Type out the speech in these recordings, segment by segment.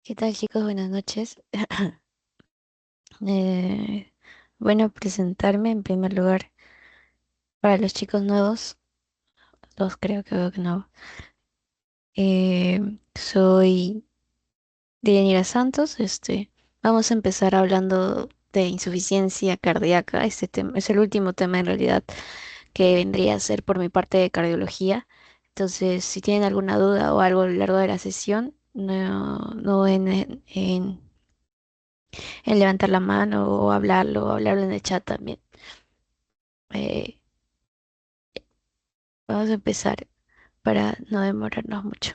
¿Qué tal, chicos? Buenas noches. Eh, bueno, presentarme en primer lugar para los chicos nuevos, dos creo que veo que no. Soy Deyanira Santos. Vamos a empezar hablando de insuficiencia cardíaca. Este tema es el último tema en realidad que vendría a ser por mi parte de cardiología. Entonces, si tienen alguna duda o algo a lo largo de la sesión, no en levantar la mano o hablarlo en el chat también. Eh, Vamos a empezar para no demorarnos mucho.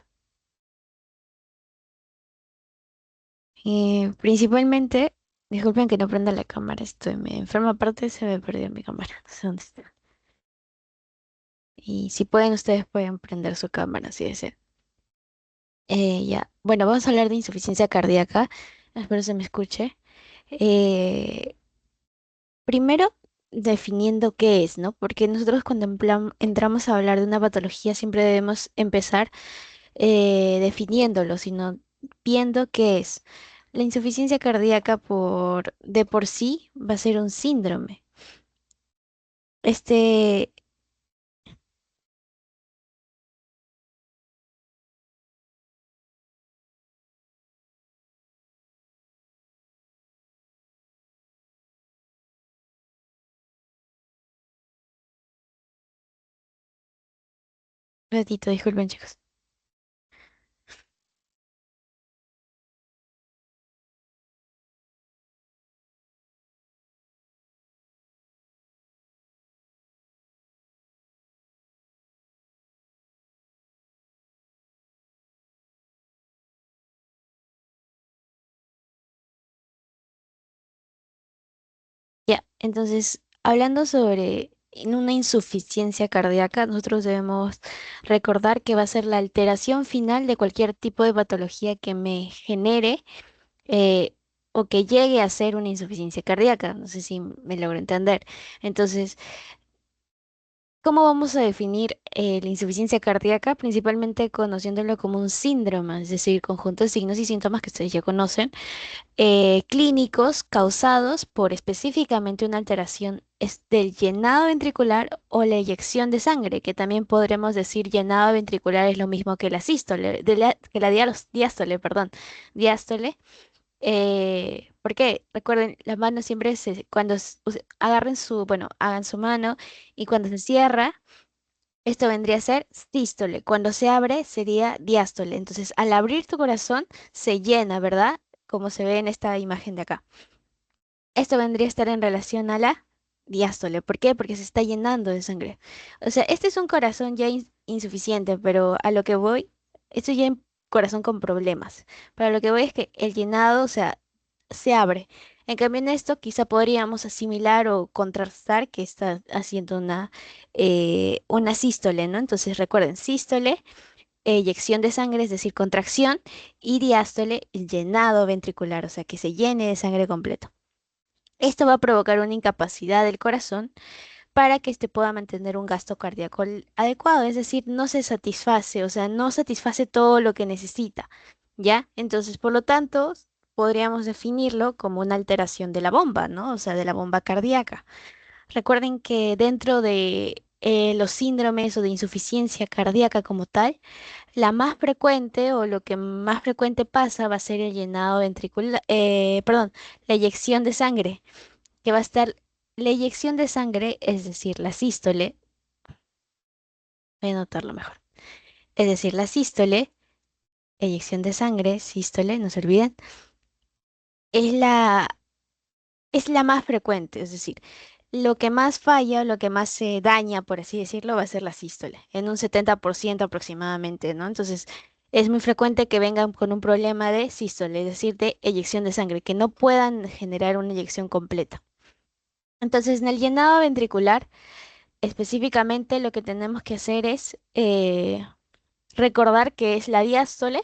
Principalmente, disculpen que no prenda la cámara, estoy me enferma aparte, se me perdió mi cámara. No sé dónde está. Y si pueden, ustedes pueden prender su cámara si desean. Ya, bueno, vamos a hablar de insuficiencia cardíaca. Espero se me escuche. Eh, Primero, definiendo qué es, ¿no? Porque nosotros cuando entramos a hablar de una patología siempre debemos empezar definiéndolo, sino viendo qué es. La insuficiencia cardíaca de por sí va a ser un síndrome. Este, ratito, disculpen chicos. Ya, entonces, hablando sobre en una insuficiencia cardíaca, nosotros debemos recordar que va a ser la alteración final de cualquier tipo de patología que me genere eh, o que llegue a ser una insuficiencia cardíaca. No sé si me logro entender. Entonces, ¿cómo vamos a definir la insuficiencia cardíaca? Principalmente conociéndolo como un síndrome, es decir, conjunto de signos y síntomas que ustedes ya conocen, clínicos causados por específicamente una alteración del llenado ventricular o la eyección de sangre, que también podremos decir llenado ventricular es lo mismo que la sístole, que la diástole, perdón, diástole. ¿Por qué? Recuerden, las manos siempre agarren bueno, hagan su mano y cuando se cierra esto vendría a ser sístole. Cuando se abre sería diástole. Entonces, al abrir tu corazón se llena, ¿verdad? Como se ve en esta imagen de acá. Esto vendría a estar en relación a la diástole. ¿Por qué? Porque se está llenando de sangre. O sea, este es un corazón ya insuficiente, pero a lo que voy, esto ya es un corazón con problemas. Pero a lo que voy es que el llenado, o sea, se abre. En cambio, en esto quizá podríamos asimilar o contrastar que está haciendo una sístole, ¿no? Entonces recuerden, sístole, eyección de sangre, es decir, contracción, y diástole, el llenado ventricular, o sea, que se llene de sangre completo. Esto va a provocar una incapacidad del corazón para que éste pueda mantener un gasto cardíaco adecuado, es decir, no se satisface, o sea, no satisface todo lo que necesita, ¿ya? Entonces, por lo tanto, podríamos definirlo como una alteración de la bomba, ¿no? O sea, de la bomba cardíaca. Recuerden que dentro de los síndromes o de insuficiencia cardíaca como tal, la más frecuente o lo que más frecuente pasa va a ser el llenado ventricular, perdón, la eyección de sangre que va a estar la eyección de sangre, es decir, la sístole, voy a anotarlo mejor, es decir, la sístole, eyección de sangre, sístole, no se olviden, es es la más frecuente, es decir, lo que más falla, lo que más se daña, por así decirlo, va a ser la sístole, en un 70% aproximadamente, ¿no? Entonces, es muy frecuente que vengan con un problema de sístole, es decir, de eyección de sangre, que no puedan generar una eyección completa. Entonces, en el llenado ventricular, específicamente lo que tenemos que hacer es recordar que es la diástole,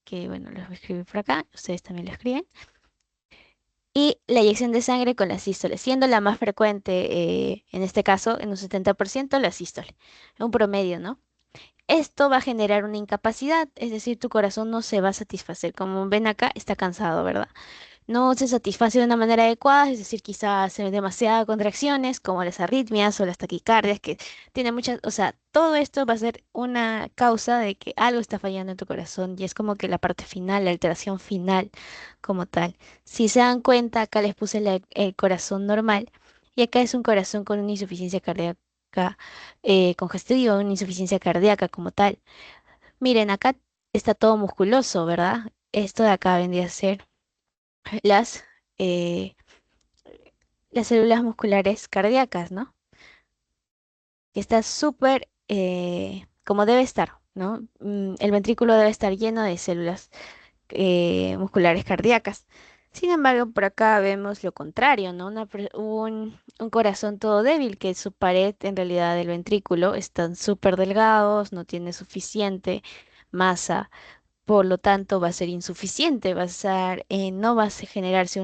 que bueno, lo voy a escribir por acá, ustedes también lo escriben, y la eyección de sangre con la sístole, siendo la más frecuente en este caso, en un 70% la sístole, un promedio, ¿no? Esto va a generar una incapacidad, es decir, tu corazón no se va a satisfacer. Como ven acá, está cansado, ¿verdad? No se satisface de una manera adecuada, es decir, quizás hace demasiadas contracciones, como las arritmias o las taquicardias, que tiene muchas, o sea, todo esto va a ser una causa de que algo está fallando en tu corazón y es como que la parte final, la alteración final como tal. Si se dan cuenta, acá les puse el corazón normal y acá es un corazón con una insuficiencia cardíaca congestiva, una insuficiencia cardíaca como tal. Miren, acá está todo musculoso, ¿verdad? Esto de acá vendría a ser las, eh, las células musculares cardíacas, ¿no? Que está súper como debe estar, ¿no? El ventrículo debe estar lleno de células musculares cardíacas. Sin embargo, por acá vemos lo contrario, ¿no? Un corazón todo débil, que su pared en realidad del ventrículo están súper delgados, no tiene suficiente masa, por lo tanto va a ser insuficiente, no va a generarse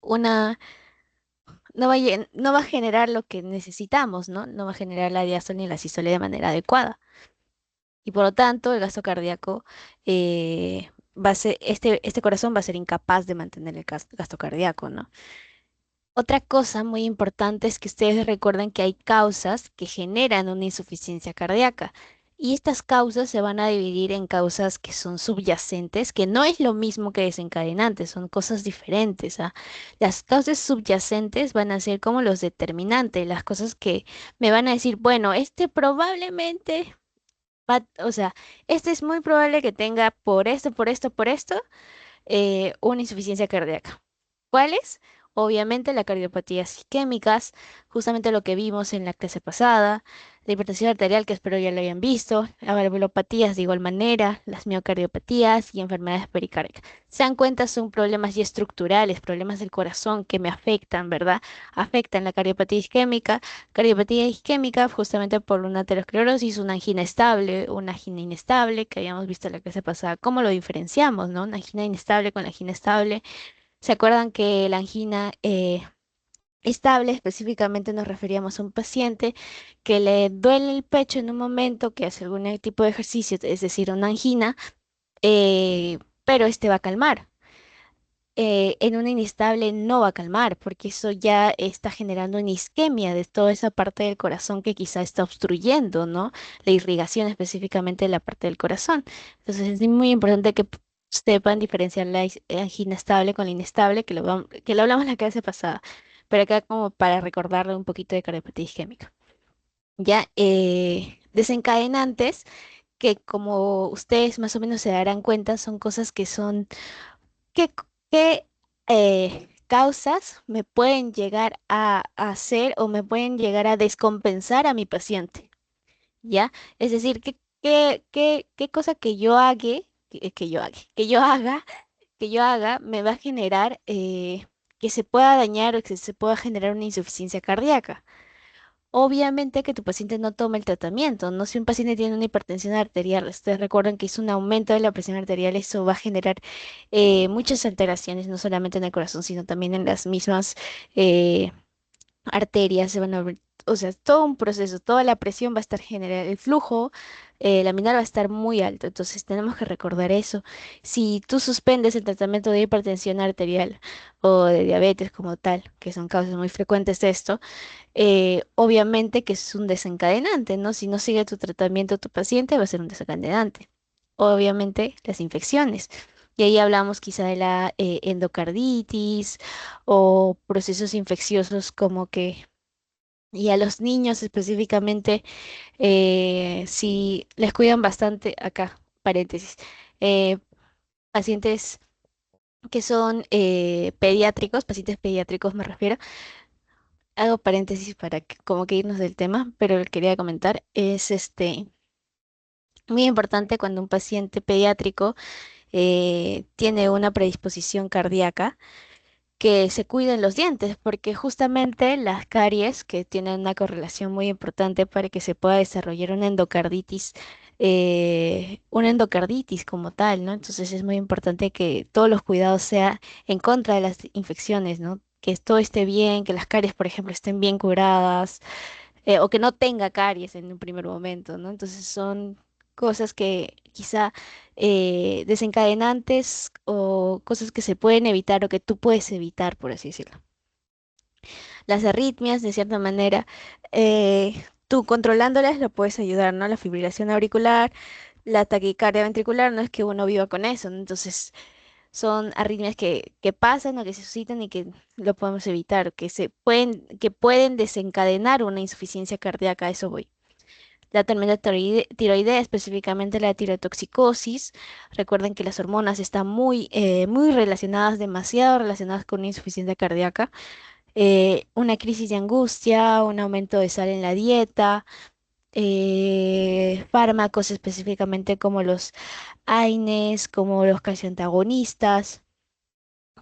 una no va a generar lo que necesitamos, ¿no? No va a generar la diástole ni la sístole de manera adecuada. Y por lo tanto, el gasto cardíaco este corazón va a ser incapaz de mantener el gasto cardíaco, ¿no? Otra cosa muy importante es que ustedes recuerden que hay causas que generan una insuficiencia cardíaca. Y estas causas se van a dividir en causas que son subyacentes, que no es lo mismo que desencadenantes, son cosas diferentes, ¿ah? Las causas subyacentes van a ser como los determinantes, las cosas que me van a decir, bueno, este probablemente o sea, este es muy probable que tenga por esto, una insuficiencia cardíaca. ¿Cuáles? Obviamente la cardiopatías isquémicas, justamente lo que vimos en la clase pasada, la hipertensión arterial, que espero ya lo hayan visto, las valvulopatías de igual manera, las miocardiopatías y enfermedades pericárdiacas. Se dan cuenta, son problemas ya estructurales, problemas del corazón que me afectan, ¿verdad? Afectan la cardiopatía isquémica justamente por una aterosclerosis, una angina estable, una angina inestable, que habíamos visto en la clase pasada, cómo lo diferenciamos, ¿no? Una angina inestable con la angina estable. ¿Se acuerdan que la angina estable específicamente nos referíamos a un paciente que le duele el pecho en un momento que hace algún tipo de ejercicio, es decir, una angina, pero este va a calmar? En una inestable no va a calmar, porque eso ya está generando una isquemia de toda esa parte del corazón que quizá está obstruyendo, ¿no? La irrigación específicamente de la parte del corazón. Entonces es muy importante que sepan diferenciar la angina estable con la inestable, que lo hablamos la clase pasada, pero acá como para recordarle un poquito de cardiopatía isquémica. Ya, desencadenantes que como ustedes más o menos se darán cuenta son cosas que son ¿Qué, qué causas me pueden llegar a hacer o me pueden llegar a descompensar a mi paciente? ¿Ya? Es decir, qué cosa que yo haga, que yo haga, me va a generar que se pueda dañar o que se pueda generar una insuficiencia cardíaca? Obviamente que tu paciente no tome el tratamiento, ¿no? Si un paciente tiene una hipertensión arterial, ustedes recuerdan que es un aumento de la presión arterial, eso va a generar muchas alteraciones, no solamente en el corazón, sino también en las mismas eh, arterias, o sea, es todo un proceso, toda la presión va a estar generada, el flujo laminar va a estar muy alto, entonces tenemos que recordar eso. Si tú suspendes el tratamiento de hipertensión arterial o de diabetes como tal, que son causas muy frecuentes de esto, obviamente que es un desencadenante, ¿no? Si no sigue tu tratamiento tu paciente, va a ser un desencadenante. Obviamente las infecciones. Y ahí hablamos quizá de la endocarditis o procesos infecciosos como que, y a los niños específicamente, si les cuidan bastante, acá, paréntesis, eh, pacientes que son pacientes pediátricos me refiero. Hago paréntesis para como que irnos del tema, pero lo que quería comentar es muy importante cuando un paciente pediátrico tiene una predisposición cardíaca que se cuiden los dientes, porque justamente las caries que tienen una correlación muy importante para que se pueda desarrollar una endocarditis como tal, ¿no? Entonces es muy importante que todos los cuidados sea en contra de las infecciones, ¿no? Que todo esté bien, que las caries, por ejemplo, estén bien curadas, o que no tenga caries en un primer momento, ¿no? Entonces son cosas que quizá desencadenantes o cosas que se pueden evitar o que tú puedes evitar, por así decirlo. Las arritmias, de cierta manera, tú controlándolas lo puedes ayudar, ¿no? La fibrilación auricular, la taquicardia ventricular, no es que uno viva con eso, ¿no? Entonces son arritmias que pasan o que se suscitan y que lo podemos evitar, que pueden desencadenar una insuficiencia cardíaca, a eso voy. La tormenta tiroidea, específicamente la tirotoxicosis. Recuerden que las hormonas están muy relacionadas, demasiado relacionadas con una insuficiencia cardíaca. Una crisis de angustia, un aumento de sal en la dieta, fármacos específicamente como los AINES, como los calcioantagonistas,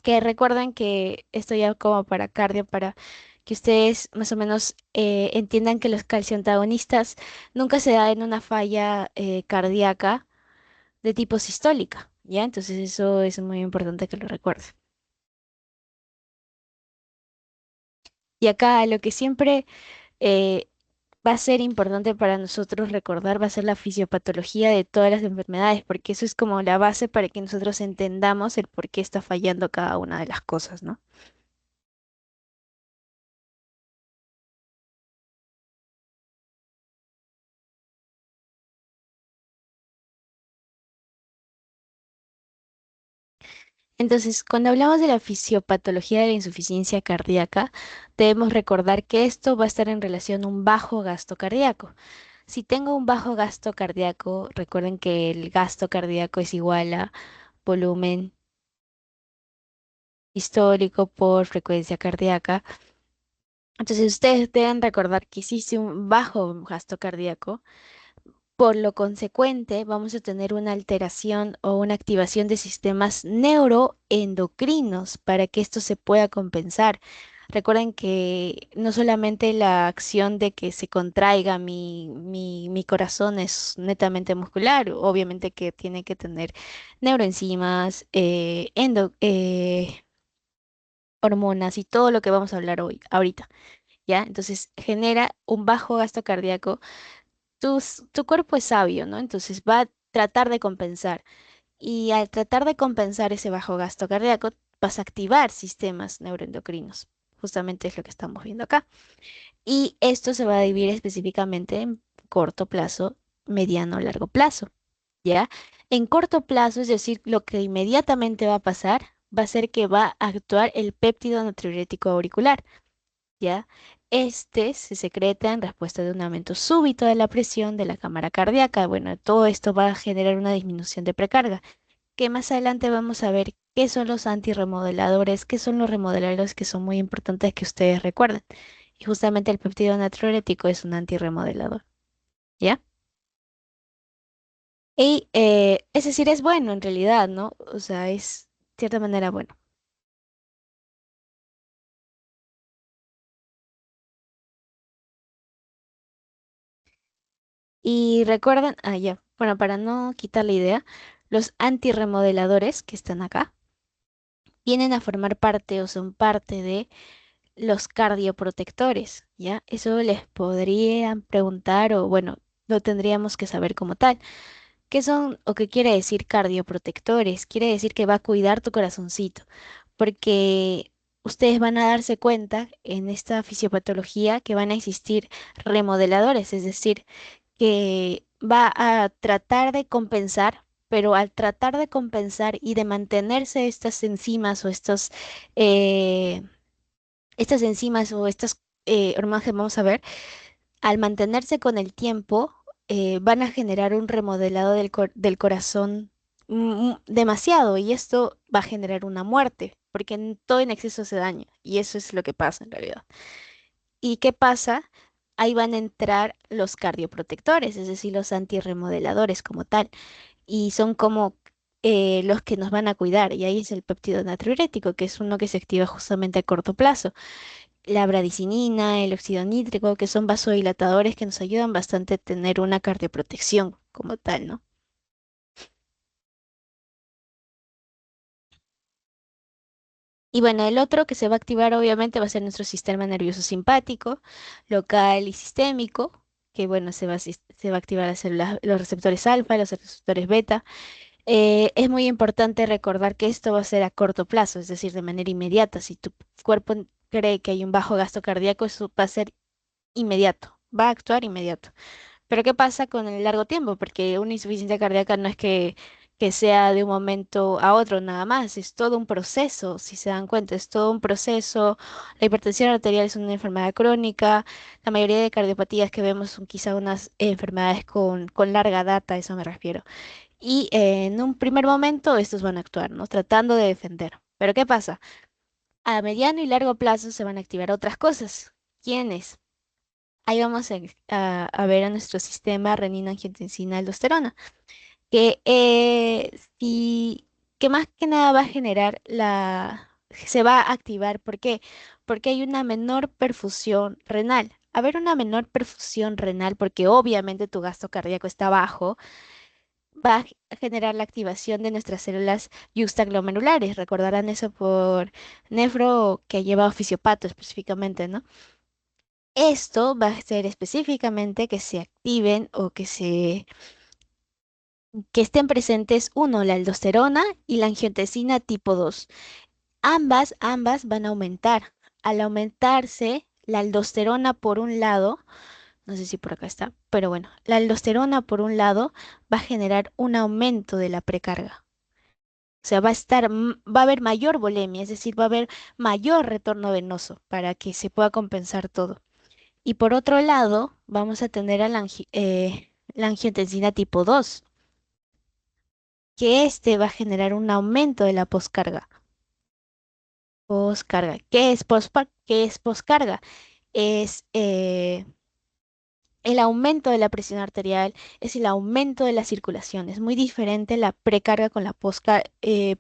que recuerden que esto ya como para cardio, para que ustedes más o menos entiendan que los calcioantagonistas nunca se da en una falla cardíaca de tipo sistólica, ¿ya? Entonces eso es muy importante que lo recuerden. Y acá lo que siempre eh, va a ser importante para nosotros recordar, va a ser la fisiopatología de todas las enfermedades, porque eso es como la base para que nosotros entendamos el por qué está fallando cada una de las cosas, ¿no? Entonces, cuando hablamos de la fisiopatología de la insuficiencia cardíaca, debemos recordar que esto va a estar en relación a un bajo gasto cardíaco. Si tengo un bajo gasto cardíaco, recuerden que el gasto cardíaco es igual a volumen histórico por frecuencia cardíaca. Entonces, ustedes deben recordar que existe un bajo gasto cardíaco. Por lo consecuente, vamos a tener una alteración o una activación de sistemas neuroendocrinos para que esto se pueda compensar. Recuerden que no solamente la acción de que se contraiga mi corazón es netamente muscular, obviamente que tiene que tener neuroenzimas, hormonas y todo lo que vamos a hablar hoy, ahorita, ¿ya? Entonces genera un bajo gasto cardíaco. Tu cuerpo es sabio, ¿no? Entonces va a tratar de compensar. Y al tratar de compensar ese bajo gasto cardíaco, vas a activar sistemas neuroendocrinos. Justamente es lo que estamos viendo acá. Y esto se va a dividir específicamente en corto plazo, mediano, largo plazo, ¿ya? En corto plazo, es decir, lo que inmediatamente va a pasar, va a ser que va a actuar el péptido natriurético auricular. ¿Ya? Este se secreta en respuesta de un aumento súbito de la presión de la cámara cardíaca. Bueno, todo esto va a generar una disminución de precarga, que más adelante vamos a ver qué son los antirremodeladores, qué son los remodeladores que son muy importantes que ustedes recuerden. Y justamente el péptido natriurético es un antirremodelador, ¿ya? Y es decir, es bueno en realidad, ¿no? O sea, es de cierta manera bueno. Y recuerden, ya, bueno, para no quitar la idea, los antirremodeladores que están acá vienen a formar parte o son parte de los cardioprotectores, ¿ya? Eso les podrían preguntar o bueno, lo tendríamos que saber como tal. ¿Qué son o qué quiere decir cardioprotectores? Quiere decir que va a cuidar tu corazoncito, porque ustedes van a darse cuenta en esta fisiopatología que van a existir remodeladores, es decir, que va a tratar de compensar, pero al tratar de compensar y de mantenerse estas enzimas o eh, estas enzimas o estas hormonas que vamos a ver, al mantenerse con el tiempo, van a generar un remodelado del corazón demasiado y esto va a generar una muerte, porque todo en exceso hace daño y eso es lo que pasa en realidad. ¿Y qué pasa? Ahí van a entrar los cardioprotectores, es decir, los antirremodeladores como tal, y son como los que nos van a cuidar. Y ahí es el péptido natriurético, que es uno que se activa justamente a corto plazo. La bradicinina, el óxido nítrico, que son vasodilatadores que nos ayudan bastante a tener una cardioprotección como tal, ¿no? Y bueno, el otro que se va a activar obviamente va a ser nuestro sistema nervioso simpático, local y sistémico, que bueno, se va a activar las células, los receptores alfa, los receptores beta. Es muy importante recordar que esto va a ser a corto plazo, es decir, de manera inmediata. Si tu cuerpo cree que hay un bajo gasto cardíaco, eso va a ser inmediato, va a actuar inmediato. Pero ¿qué pasa con el largo tiempo? Porque una insuficiencia cardíaca no es que sea de un momento a otro nada más, es todo un proceso, si se dan cuenta, es todo un proceso. La hipertensión arterial es una enfermedad crónica, la mayoría de cardiopatías que vemos son quizá unas enfermedades con larga data, a eso me refiero. Y en un primer momento estos van a actuar, ¿no? Tratando de defender. Pero ¿qué pasa? A mediano y largo plazo se van a activar otras cosas. ¿Quiénes? Ahí vamos a ver a nuestro sistema renina-angiotensina-aldosterona, que si, que más que nada va a generar se va a activar. ¿Por qué? Porque hay una menor perfusión renal. Haber una menor perfusión renal, porque obviamente tu gasto cardíaco está bajo, va a generar la activación de nuestras células juxtaglomerulares. Recordarán eso por nefro que lleva a fisiopato específicamente, ¿no? Esto va a hacer específicamente que se activen o que estén presentes uno, la aldosterona y la angiotensina tipo 2. Ambas van a aumentar. Al aumentarse, la aldosterona por un lado, no sé si por acá está, pero bueno, la aldosterona por un lado va a generar un aumento de la precarga. O sea, va a haber mayor volemia, es decir, va a haber mayor retorno venoso para que se pueda compensar todo. Y por otro lado, vamos a tener a la angiotensina tipo 2, que este va a generar un aumento de la poscarga. Poscarga. ¿Qué es poscarga? Es el aumento de la presión arterial, es el aumento de la circulación. Es muy diferente la precarga con la poscarga, ¿eh?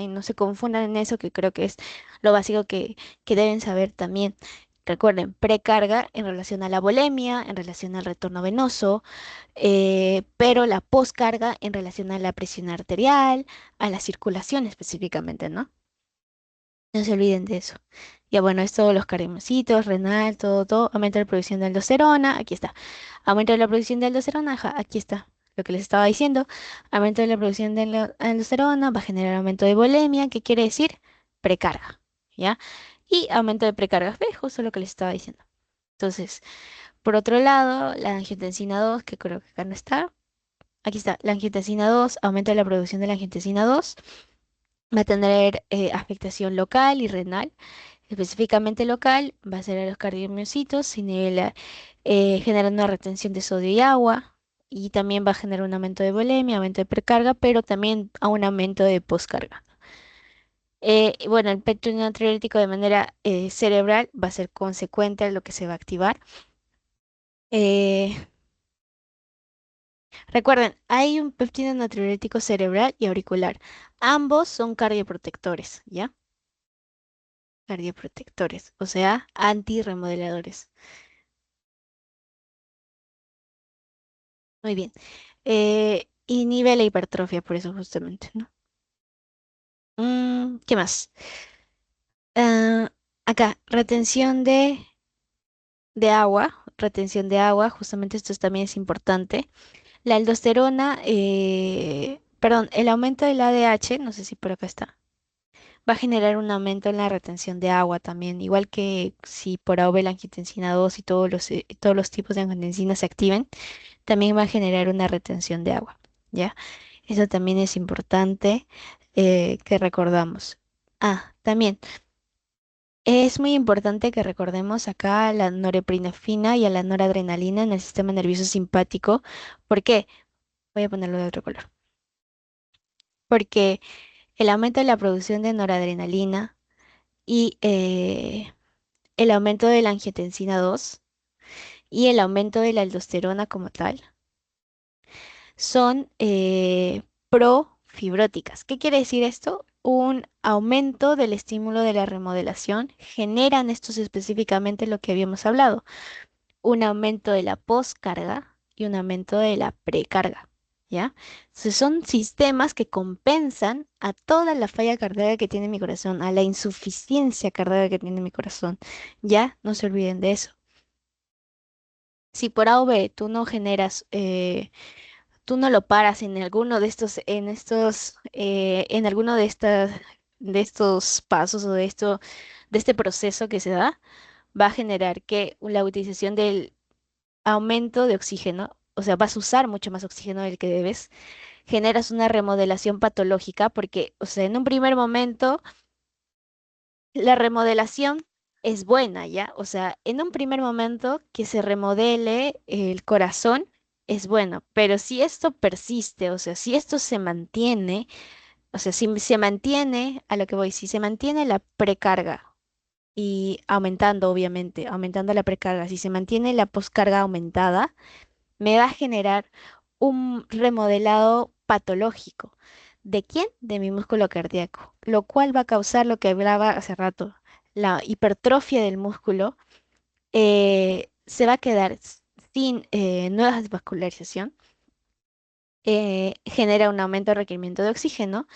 No se confundan en eso, que creo que es lo básico que deben saber también. Recuerden, precarga en relación a la volemia, en relación al retorno venoso, pero la poscarga en relación a la presión arterial, a la circulación específicamente, ¿no? No se olviden de eso. Ya bueno, es todos los cardiomiocitos, renal, todo. Aumenta la producción de aldosterona, aquí está. Aumento de la producción de aldosterona, ajá, aquí está. Lo que les estaba diciendo. Aumento de la producción de aldosterona va a generar aumento de volemia, ¿qué quiere decir? Precarga, ¿ya? Y aumento de precargas B, justo lo que les estaba diciendo. Entonces, por otro lado, la angiotensina 2, que creo que acá no está. Aquí está, la angiotensina 2, aumento de la producción de la angiotensina 2. Va a tener afectación local y renal. Específicamente local, va a ser a los cardiomiocitos, generando una retención de sodio y agua. Y también va a generar un aumento de volemia, aumento de precarga, pero también a un aumento de poscarga. Y bueno, el péptido natriurético de manera cerebral va a ser consecuente a lo que se va a activar. Eh, Recuerden, hay un péptido natriurético cerebral y auricular. Ambos son cardioprotectores, ¿ya? Cardioprotectores, o sea, antirremodeladores. Muy bien. Inhibe la hipertrofia, por eso justamente, ¿no? ¿Qué más? Ah, acá, retención de agua, justamente esto también es importante. La aldosterona, perdón, el aumento del ADH, no sé si por acá está, va a generar un aumento en la retención de agua también, igual que si por AV la angiotensina 2 y todos los tipos de angiotensina se activen, también va a generar una retención de agua, ¿ya? Eso también es importante que recordamos. Ah, también es muy importante que recordemos acá a la norepinefrina y a la noradrenalina en el sistema nervioso simpático. ¿Por qué? Voy a ponerlo de otro color. Porque el aumento de la producción de noradrenalina y el aumento de la angiotensina 2 y el aumento de la aldosterona como tal son profibróticas. ¿Qué quiere decir esto? Un aumento del estímulo de la remodelación generan estos específicamente lo que habíamos hablado, un aumento de la poscarga y un aumento de la precarga. ¿ya? Entonces son sistemas que compensan a toda la falla cardíaca que tiene mi corazón, a la insuficiencia cardíaca que tiene mi corazón, ¿ya? No se olviden de eso. Si por A o B tú no generas, tú no lo paras en alguno de estos, en alguno de estos pasos o de este proceso que se da, va a generar que la utilización del aumento de oxígeno, o sea, vas a usar mucho más oxígeno del que debes, generas una remodelación patológica porque, o sea, en un primer momento la remodelación es buena, ¿ya? O sea, en un primer momento que se remodele el corazón es bueno, pero si esto persiste, o sea, si esto se mantiene, o sea, si se mantiene, a lo que voy, si se mantiene la precarga y aumentando, obviamente, aumentando la precarga, si se mantiene la poscarga aumentada, me va a generar un remodelado patológico. ¿De quién? De mi músculo cardíaco, lo cual va a causar lo que hablaba hace rato, la hipertrofia del músculo. Se va a quedar sin nueva vascularización, genera un aumento de requerimiento de oxígeno,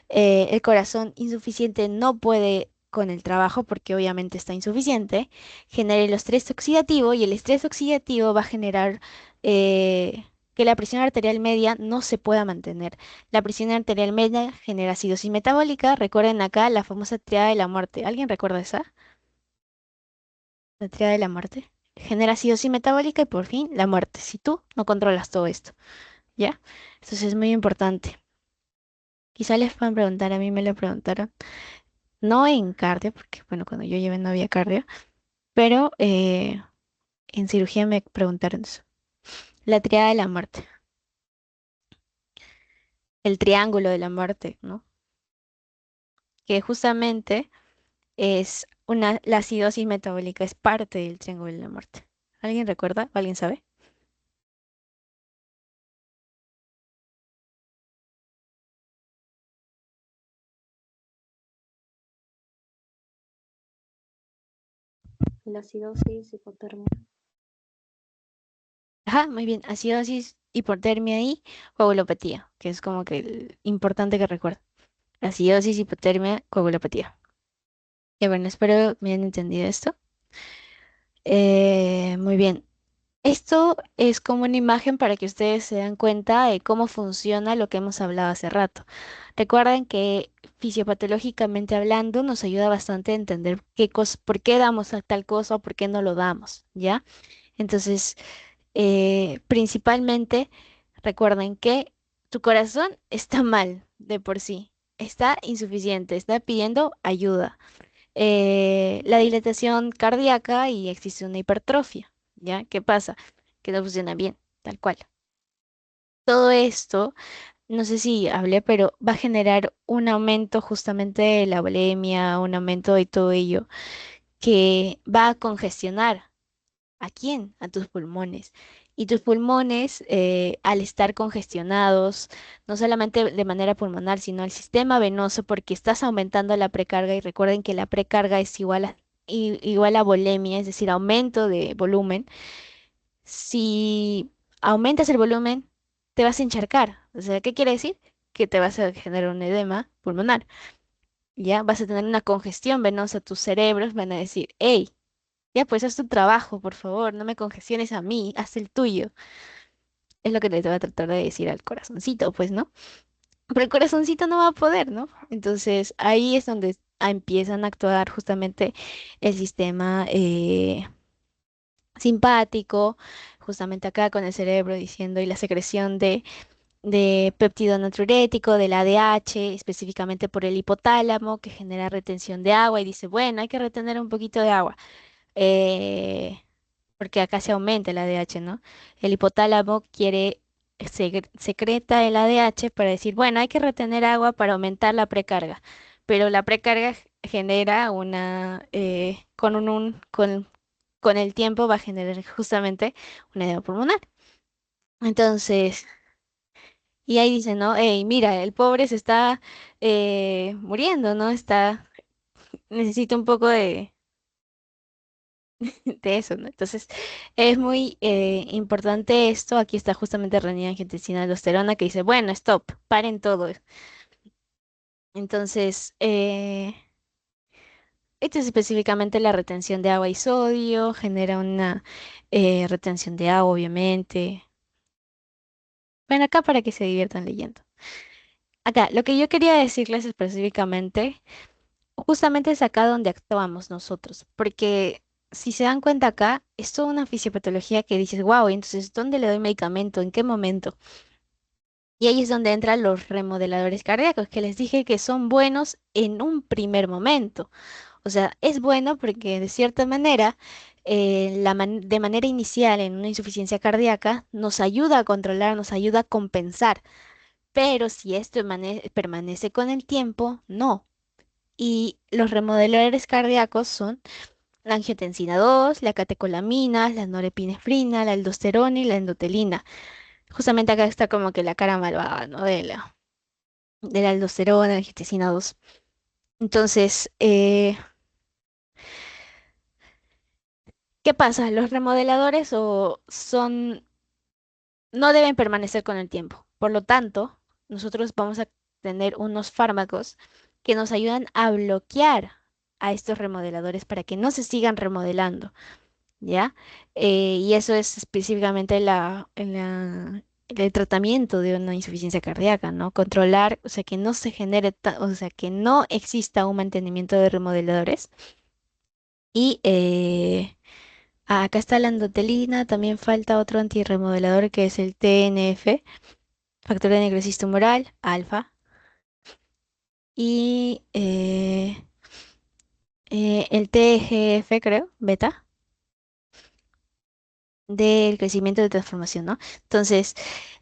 el corazón insuficiente no puede con el trabajo porque obviamente está insuficiente, genera el estrés oxidativo y el estrés oxidativo va a generar que la presión arterial media no se pueda mantener. La presión arterial media genera acidosis metabólica. Recuerden acá la famosa triada de la muerte. ¿Alguien recuerda esa? La triada de la muerte. Genera acidosis metabólica y por fin la muerte, si tú no controlas todo esto, ¿ya? Entonces es muy importante. Quizá les puedan preguntar, a mí me lo preguntaron. No en cardio, porque bueno, cuando yo llevé no había cardio, pero en cirugía me preguntaron eso. La triada de la muerte, el triángulo de la muerte, ¿no? Que justamente es la acidosis metabólica, es parte del triángulo de la muerte. ¿Alguien recuerda? ¿Alguien sabe? La acidosis, hipotermia. Ajá, muy bien. Acidosis, hipotermia y coagulopatía, que es como que el importante que recuerda. Acidosis, hipotermia, coagulopatía. Y bueno, espero me hayan entendido esto. Muy bien. Esto es como una imagen para que ustedes se den cuenta de cómo funciona lo que hemos hablado hace rato. Recuerden que fisiopatológicamente hablando nos ayuda bastante a entender por qué damos a tal cosa o por qué no lo damos, ¿ya? Entonces, principalmente recuerden que tu corazón está mal de por sí, está insuficiente, está pidiendo ayuda, la dilatación cardíaca y existe una hipertrofia. ¿Ya? ¿Qué pasa? Que no funciona bien, tal cual. Todo esto, no sé si hablé, pero va a generar un aumento justamente de la bulimia, un aumento de todo ello, que va a congestionar. ¿A quién? A tus pulmones. Y tus pulmones, al estar congestionados, no solamente de manera pulmonar, sino el sistema venoso, porque estás aumentando la precarga, y recuerden que la precarga es igual a volemia, es decir, aumento de volumen. Si aumentas el volumen, te vas a encharcar. O sea, ¿qué quiere decir? Que te vas a generar un edema pulmonar. Ya vas a tener una congestión venosa, tus cerebros van a decir, hey, ya pues haz tu trabajo, por favor, no me congestiones a mí, haz el tuyo. Es lo que le va a tratar de decir al corazoncito, pues, ¿no? Pero el corazoncito no va a poder, ¿no? Entonces ahí es donde empiezan a actuar justamente el sistema simpático, justamente acá con el cerebro diciendo y la secreción de péptido natriurético, del ADH, específicamente por el hipotálamo, que genera retención de agua y dice, bueno, hay que retener un poquito de agua. eh, Porque acá se aumenta el ADH, ¿no? El hipotálamo secreta el ADH para decir, bueno, hay que retener agua para aumentar la precarga, pero la precarga genera con el tiempo va a generar justamente una edema pulmonar. Entonces, y ahí dicen, ¿no? Hey, mira, el pobre se está muriendo, ¿no? Necesita un poco de eso, ¿no? Entonces, es muy importante esto. Aquí está justamente reunida angiotensina aldosterona que dice, bueno, stop, paren todo. Entonces, esto es específicamente la retención de agua y sodio, genera una retención de agua, obviamente. Bueno, acá para que se diviertan leyendo. Acá, lo que yo quería decirles específicamente, justamente es acá donde actuamos nosotros, porque si se dan cuenta acá, es toda una fisiopatología que dices, wow, entonces, ¿dónde le doy medicamento? ¿En qué momento? Y ahí es donde entran los remodeladores cardíacos, que les dije que son buenos en un primer momento. O sea, es bueno porque de cierta manera, de manera inicial en una insuficiencia cardíaca, nos ayuda a controlar, nos ayuda a compensar. Pero si esto permanece con el tiempo, no. Y los remodeladores cardíacos son la angiotensina 2, la catecolamina, la norepinefrina, la aldosterona y la endotelina. Justamente acá está como que la cara malvada, ¿no? De la aldosterona, la angiotensina 2. Entonces, ¿qué pasa? Los remodeladores no deben permanecer con el tiempo. Por lo tanto, nosotros vamos a tener unos fármacos que nos ayudan a bloquear a estos remodeladores para que no se sigan remodelando, ¿ya? Y eso es específicamente el tratamiento de una insuficiencia cardíaca, ¿no? Controlar, o sea, que no se genere, o sea, que no exista un mantenimiento de remodeladores. Y acá está la endotelina, también falta otro antirremodelador que es el TNF, factor de necrosis tumoral, alfa, y el TGF, creo, beta, del crecimiento de transformación, ¿no? Entonces,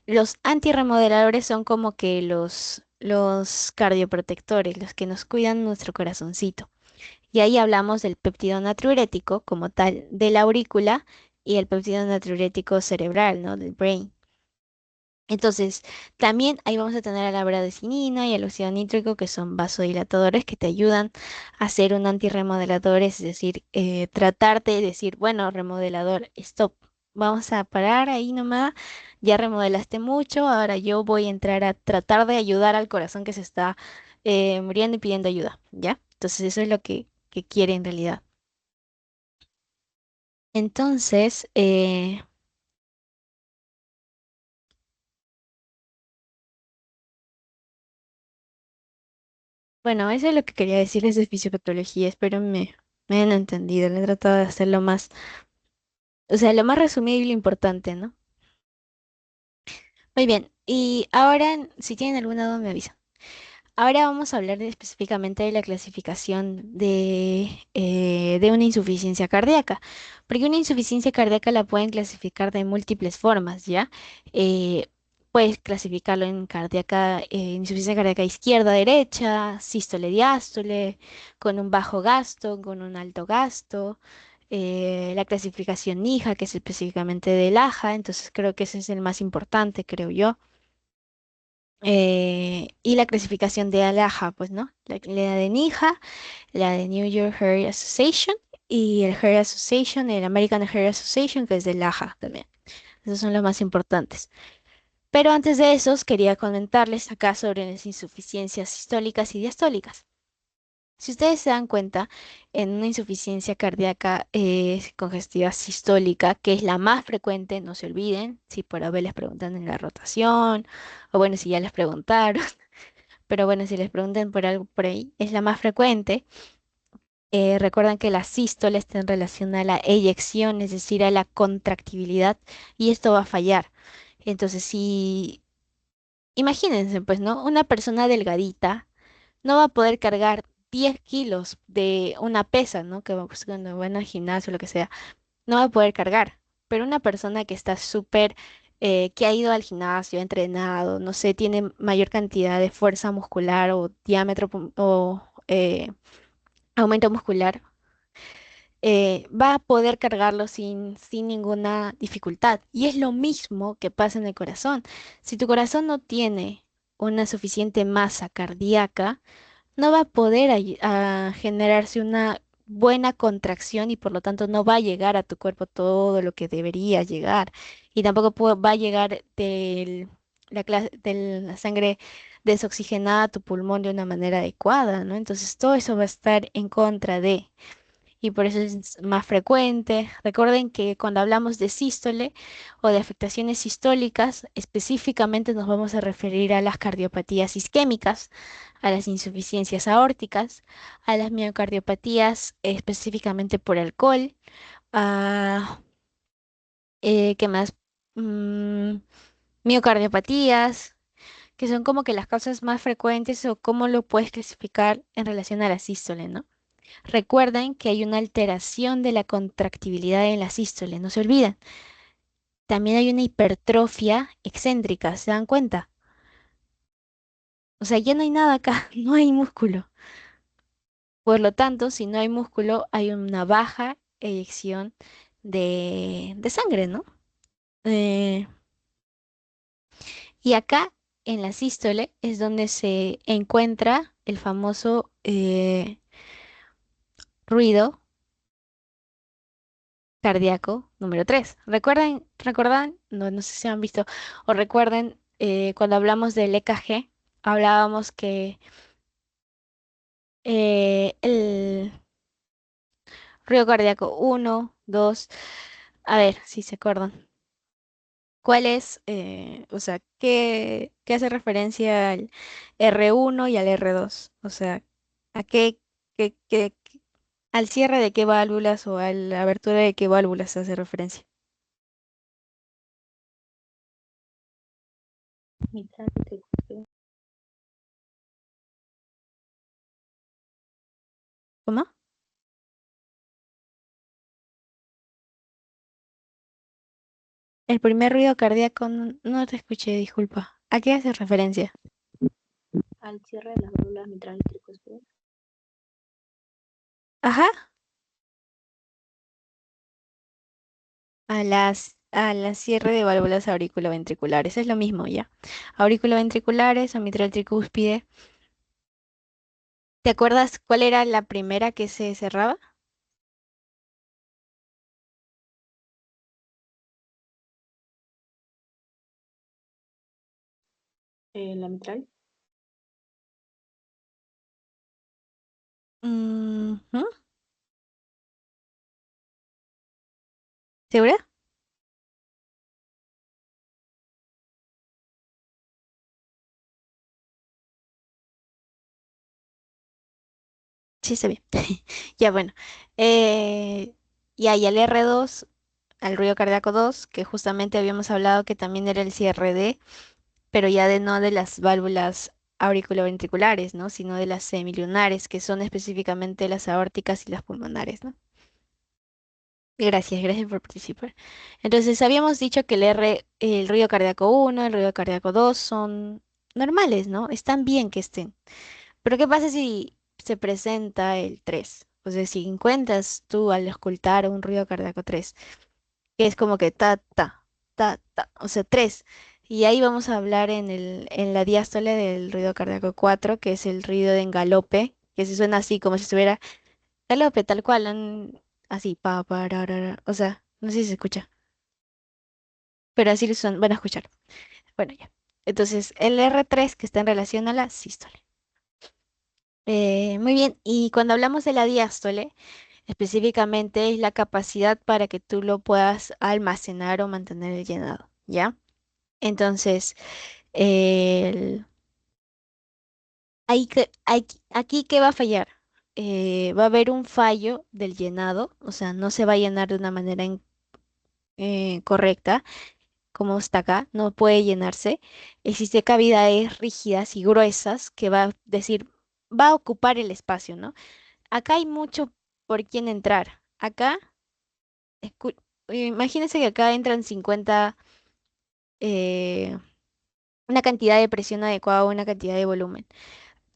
los antirremodeladores son como que los cardioprotectores, los que nos cuidan nuestro corazoncito. Y ahí hablamos del péptido natriurético como tal de la aurícula y el péptido natriurético cerebral, ¿no? Del brain. Entonces, también ahí vamos a tener a la bradecinina y el óxido nítrico, que son vasodilatadores que te ayudan a hacer un antirremodelador, es decir, tratar de decir, bueno, remodelador, stop, vamos a parar ahí nomás, ya remodelaste mucho, ahora yo voy a entrar a tratar de ayudar al corazón que se está muriendo y pidiendo ayuda, ¿ya? Entonces, eso es lo que quiere en realidad. Entonces, bueno, eso es lo que quería decirles de fisiopatología. Espero me hayan entendido. Le he tratado de hacerlo más, o sea, lo más resumido y lo importante, ¿no? Muy bien. Y ahora, si tienen alguna duda, me avisan. Ahora vamos a hablar específicamente de la clasificación de una insuficiencia cardíaca, porque una insuficiencia cardíaca la pueden clasificar de múltiples formas, ¿ya? Eh, Puedes clasificarlo en insuficiencia cardíaca izquierda, derecha, sístole, diástole, con un bajo gasto, con un alto gasto, la clasificación NIJA, que es específicamente del AJA, entonces creo que ese es el más importante, creo yo. Y la clasificación de ALAJA, pues, ¿no? La de NIJA, la de New York Heart Association y el Heart Association, el American Heart Association, que es del AJA también. Esos son los más importantes. Pero antes de esos, quería comentarles acá sobre las insuficiencias sistólicas y diastólicas. Si ustedes se dan cuenta, en una insuficiencia cardíaca congestiva sistólica, que es la más frecuente, no se olviden, si por haber les preguntan en la rotación, o bueno, si ya les preguntaron, pero bueno, si les preguntan por algo por ahí, es la más frecuente. Recuerdan que la sístole está en relación a la eyección, es decir, a la contractibilidad, y esto va a fallar. Entonces, si imagínense, pues, ¿no? Una persona delgadita no va a poder cargar 10 kilos de una pesa, ¿no? Que pues, cuando van al gimnasio o lo que sea, no va a poder cargar. Pero una persona que está súper, que ha ido al gimnasio, ha entrenado, no sé, tiene mayor cantidad de fuerza muscular o diámetro o aumento muscular, va a poder cargarlo sin ninguna dificultad. Y es lo mismo que pasa en el corazón. Si tu corazón no tiene una suficiente masa cardíaca, no va a poder a generarse una buena contracción y por lo tanto no va a llegar a tu cuerpo todo lo que debería llegar. Y tampoco va a llegar de la sangre desoxigenada a tu pulmón de una manera adecuada, ¿no? Entonces todo eso va a estar en contra de y por eso es más frecuente. Recuerden que cuando hablamos de sístole o de afectaciones sistólicas, específicamente nos vamos a referir a las cardiopatías isquémicas, a las insuficiencias aórticas, a las miocardiopatías específicamente por alcohol, a ¿qué más? Mm, miocardiopatías, que son como que las causas más frecuentes o cómo lo puedes clasificar en relación a la sístole, ¿no? Recuerden que hay una alteración de la contractibilidad en la sístole, no se olviden. También hay una hipertrofia excéntrica, ¿se dan cuenta? O sea, ya no hay nada acá, no hay músculo. Por lo tanto, si no hay músculo, hay una baja eyección de sangre, ¿no? Eh, y acá, en la sístole, es donde se encuentra el famoso ruido cardíaco número 3. ¿Recuerdan? No, no sé si han visto o recuerden cuando hablamos del EKG, hablábamos que el ruido cardíaco uno, 2, a ver si se acuerdan. ¿Cuál es, o sea, qué hace referencia al R1 y al R2? O sea, ¿a al cierre de qué válvulas o a la abertura de qué válvulas hace referencia? Mitad y tricúspide. ¿Cómo? El primer ruido cardíaco no te escuché, disculpa. ¿A qué hace referencia? Al cierre de las válvulas mitral y tricúspide. Ajá, a la cierre de válvulas auriculoventriculares. Es lo mismo ya. Auriculoventriculares o mitral tricúspide. ¿Te acuerdas cuál era la primera que se cerraba? La mitral. Ujú. ¿Segura? Sí, está bien. Ya, bueno. Eh, y el R2, al ruido cardíaco 2, que justamente habíamos hablado que también era el CRD, pero ya de no de las válvulas auriculoventriculares, ¿no? Sino de las semilunares, que son específicamente las aórticas y las pulmonares, ¿no? Gracias, gracias por participar. Entonces, habíamos dicho que el ruido cardíaco uno, el ruido cardíaco 2 son normales, ¿no? Están bien que estén. Pero ¿qué pasa si se presenta el 3? O sea, si encuentras tú al escuchar un ruido cardíaco 3 que es como que ta, o sea, 3. Y ahí vamos a hablar en la diástole del ruido cardíaco 4 que es el ruido de engalope, que se suena así como si estuviera galope, tal cual, así, o sea, no sé si se escucha, pero así lo van a escuchar. Bueno, ya. Entonces, el R3 que está en relación a la sístole. Muy bien, y cuando hablamos de la diástole, específicamente es la capacidad para que tú lo puedas almacenar o mantener el llenado, ¿ya? Entonces, el- aquí, ¿qué va a fallar? Va a haber un fallo del llenado, o sea, no se va a llenar de una manera correcta, como está acá, no puede llenarse. Existe cavidades rígidas y gruesas que va a decir, va a ocupar el espacio, ¿no? Acá hay mucho por quién entrar. Acá, escu- imagínense que acá entran 50, eh, una cantidad de presión adecuada a una cantidad de volumen.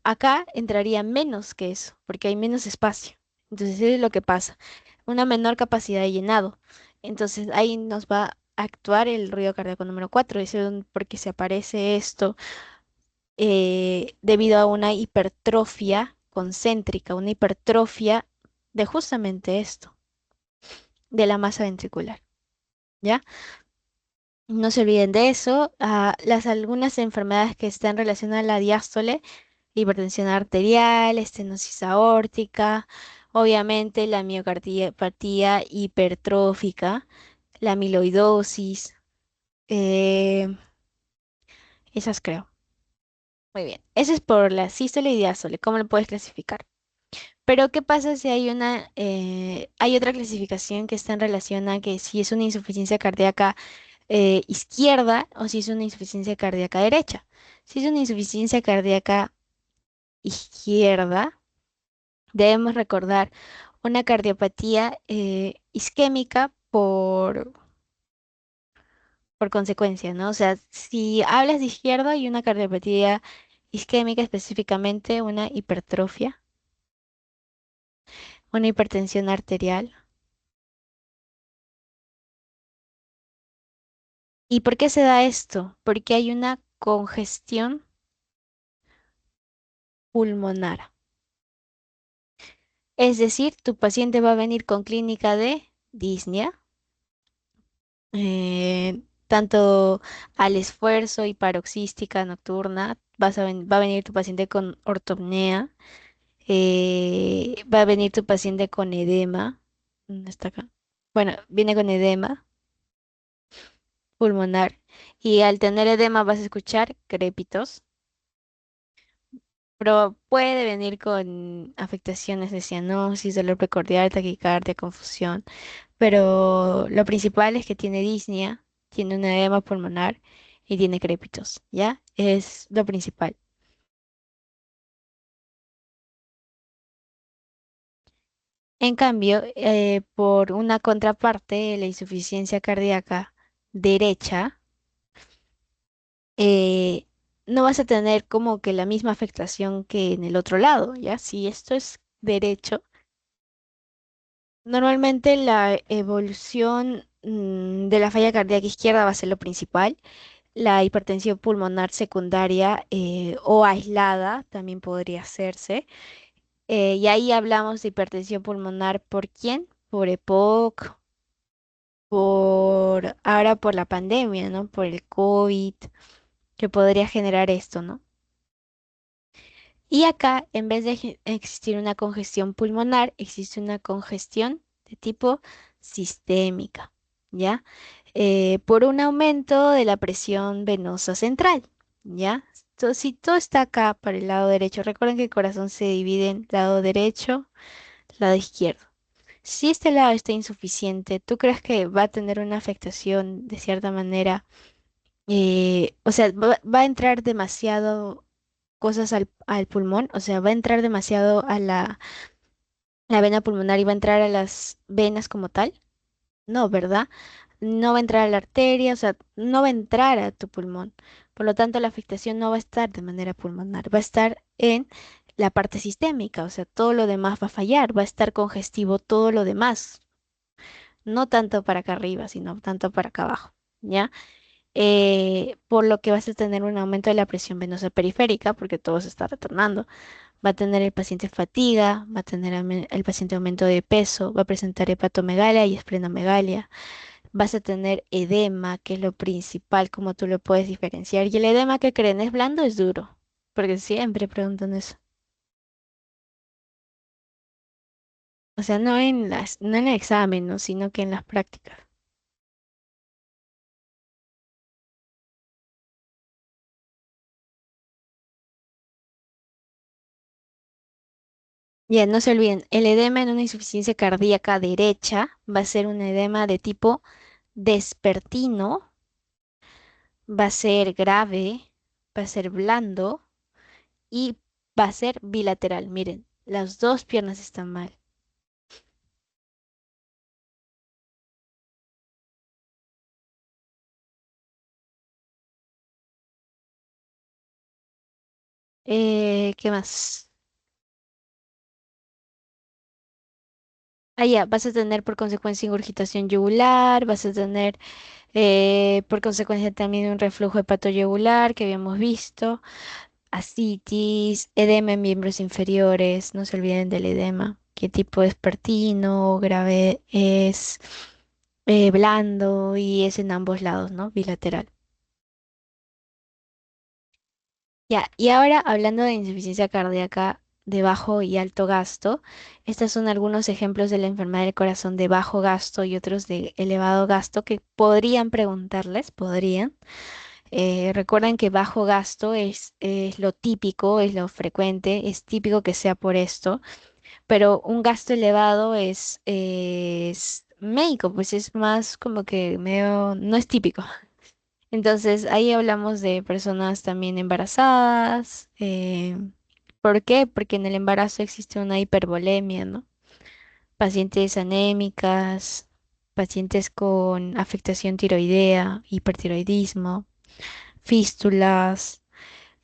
Acá entraría menos que eso, porque hay menos espacio. Entonces, eso es lo que pasa. Una menor capacidad de llenado. Entonces, ahí nos va a actuar el ruido cardíaco número 4, porque se aparece esto debido a una hipertrofia concéntrica, una hipertrofia de justamente esto, de la masa ventricular, ¿ya? No se olviden de eso. Las algunas enfermedades que están relacionadas a la diástole, hipertensión arterial, estenosis aórtica, obviamente la miocardiopatía hipertrófica, la amiloidosis, eh, esas creo. Muy bien. Eso es por la sístole y diástole. ¿Cómo lo puedes clasificar? Pero ¿qué pasa si hay otra clasificación que está en relación a que si es una insuficiencia cardíaca izquierda o si es una insuficiencia cardíaca derecha? Si es una insuficiencia cardíaca izquierda, debemos recordar una cardiopatía isquémica por consecuencia, ¿no? O sea, si hablas de izquierda hay una cardiopatía isquémica, específicamente una hipertensión arterial. ¿Y por qué se da esto? Porque hay una congestión pulmonar. Es decir, tu paciente va a venir con clínica de disnea, tanto al esfuerzo y paroxística nocturna. Va a venir tu paciente con ortopnea, va a venir tu paciente con edema. ¿Dónde está acá? Bueno, viene con edema pulmonar y al tener edema vas a escuchar crépitos. Pero puede venir con afectaciones de cianosis, dolor precordial, taquicardia, confusión. Pero lo principal es que tiene disnea, tiene un edema pulmonar y tiene crépitos, ¿ya? Es lo principal. En cambio, por una contraparte, la insuficiencia cardíaca derecha, eh, no vas a tener como que la misma afectación que en el otro lado, ¿ya? Si esto es derecho. Normalmente la evolución de la falla cardíaca izquierda va a ser lo principal. La hipertensión pulmonar secundaria o aislada también podría hacerse. Y ahí hablamos de hipertensión pulmonar por quién, por EPOC, ahora por la pandemia, ¿no? Por el COVID, que podría generar esto, ¿no? Y acá, en vez de existir una congestión pulmonar, existe una congestión de tipo sistémica, ¿ya? Por un aumento de la presión venosa central, ¿ya? Si todo está acá para el lado derecho, recuerden que el corazón se divide en lado derecho, lado izquierdo. Si este lado está insuficiente, ¿tú crees que va a tener una afectación de cierta manera? O sea, va a entrar demasiado cosas al pulmón, o sea, va a entrar demasiado a la vena pulmonar y va a entrar a las venas como tal. No, ¿verdad? No va a entrar a la arteria, o sea, no va a entrar a tu pulmón. Por lo tanto, la afectación no va a estar de manera pulmonar, va a estar en la parte sistémica, o sea, todo lo demás va a fallar, va a estar congestivo todo lo demás, no tanto para acá arriba, sino tanto para acá abajo, ¿ya? Por lo que vas a tener un aumento de la presión venosa periférica, porque todo se está retornando. Va a tener el paciente fatiga, va a tener el paciente aumento de peso, va a presentar hepatomegalia y esplenomegalia. Vas a tener edema, que es lo principal, como tú lo puedes diferenciar. Y el edema que creen es blando o es duro, porque siempre preguntan eso. O sea, no en el examen, ¿no? Sino que en las prácticas. Ya, no se olviden, el edema en una insuficiencia cardíaca derecha va a ser un edema de tipo despertino, va a ser grave, va a ser blando y va a ser bilateral. Miren, las dos piernas están mal. ¿Qué más? Ah, ya, vas a tener por consecuencia ingurgitación yugular, vas a tener por consecuencia también un reflujo hepatoyugular que habíamos visto, ascitis, edema en miembros inferiores, no se olviden del edema. qué tipo es pertino, grave es blando y es en ambos lados, ¿no? Bilateral. Ya, y ahora hablando de insuficiencia cardíaca de bajo y alto gasto, estos son algunos ejemplos de la enfermedad del corazón de bajo gasto y otros de elevado gasto que podrían preguntarles, podrían. Recuerden que bajo gasto es lo típico, es lo frecuente, es típico que sea por esto, pero un gasto elevado es médico, pues es más como que medio, no es típico. Entonces ahí hablamos de personas también embarazadas. ¿Por qué? Porque en el embarazo existe una hipervolemia, ¿no? Pacientes anémicas, pacientes con afectación tiroidea, hipertiroidismo, fístulas,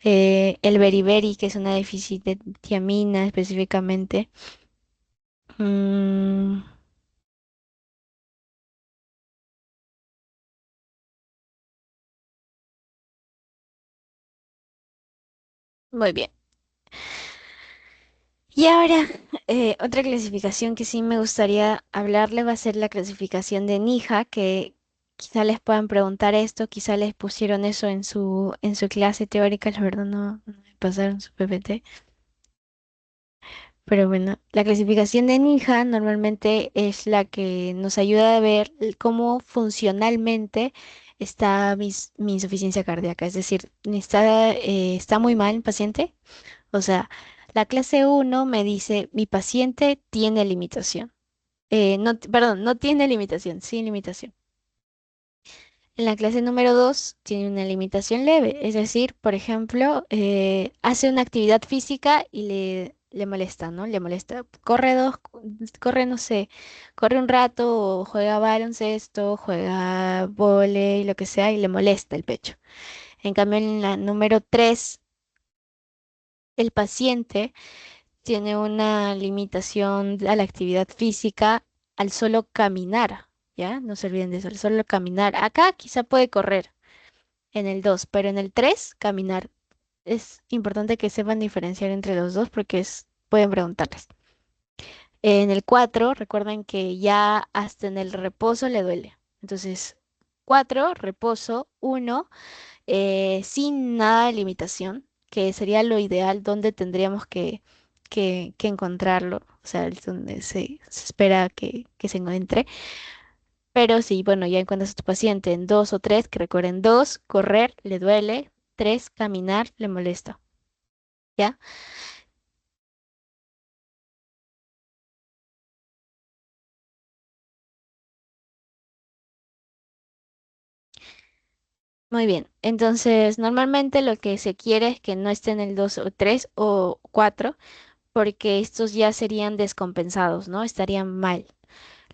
el beriberi, que es una déficit de tiamina específicamente. Mm, muy bien. Y ahora, otra clasificación que sí me gustaría hablarle va a ser la clasificación de Nija, que quizá les puedan preguntar esto, quizá les pusieron eso en su clase teórica, la verdad no me pasaron su PPT. Pero bueno, la clasificación de Nija normalmente es la que nos ayuda a ver cómo funcionalmente está mi insuficiencia cardíaca. Es decir, está muy mal el paciente. O sea, la clase uno me dice, mi paciente tiene limitación. No, perdón, no tiene limitación, sin limitación. En la clase número 2 tiene una limitación leve, es decir, por ejemplo, hace una actividad física y le molesta, ¿no? Le molesta. Corre, no sé, corre un rato o juega baloncesto, juega vóley, lo que sea, y le molesta el pecho. En cambio, en la número 3 el paciente tiene una limitación a la actividad física al solo caminar, ¿ya? No se olviden de eso, al solo caminar. Acá quizá puede correr en el 2, pero en el 3 caminar. Es importante que sepan diferenciar entre los dos porque pueden preguntarles. En el 4 recuerden que ya hasta en el reposo le duele. Entonces, 4 reposo, uno sin nada de limitación, que sería lo ideal donde tendríamos que encontrarlo, o sea, es donde se espera que se encuentre. Pero sí, bueno, ya encuentras a tu paciente en 2 o 3, que recuerden 2 correr, le duele, 3 caminar, le molesta, ¿ya? Muy bien, entonces normalmente lo que se quiere es que no esté en el 2 o 3 o 4, porque estos ya serían descompensados, ¿no? Estarían mal.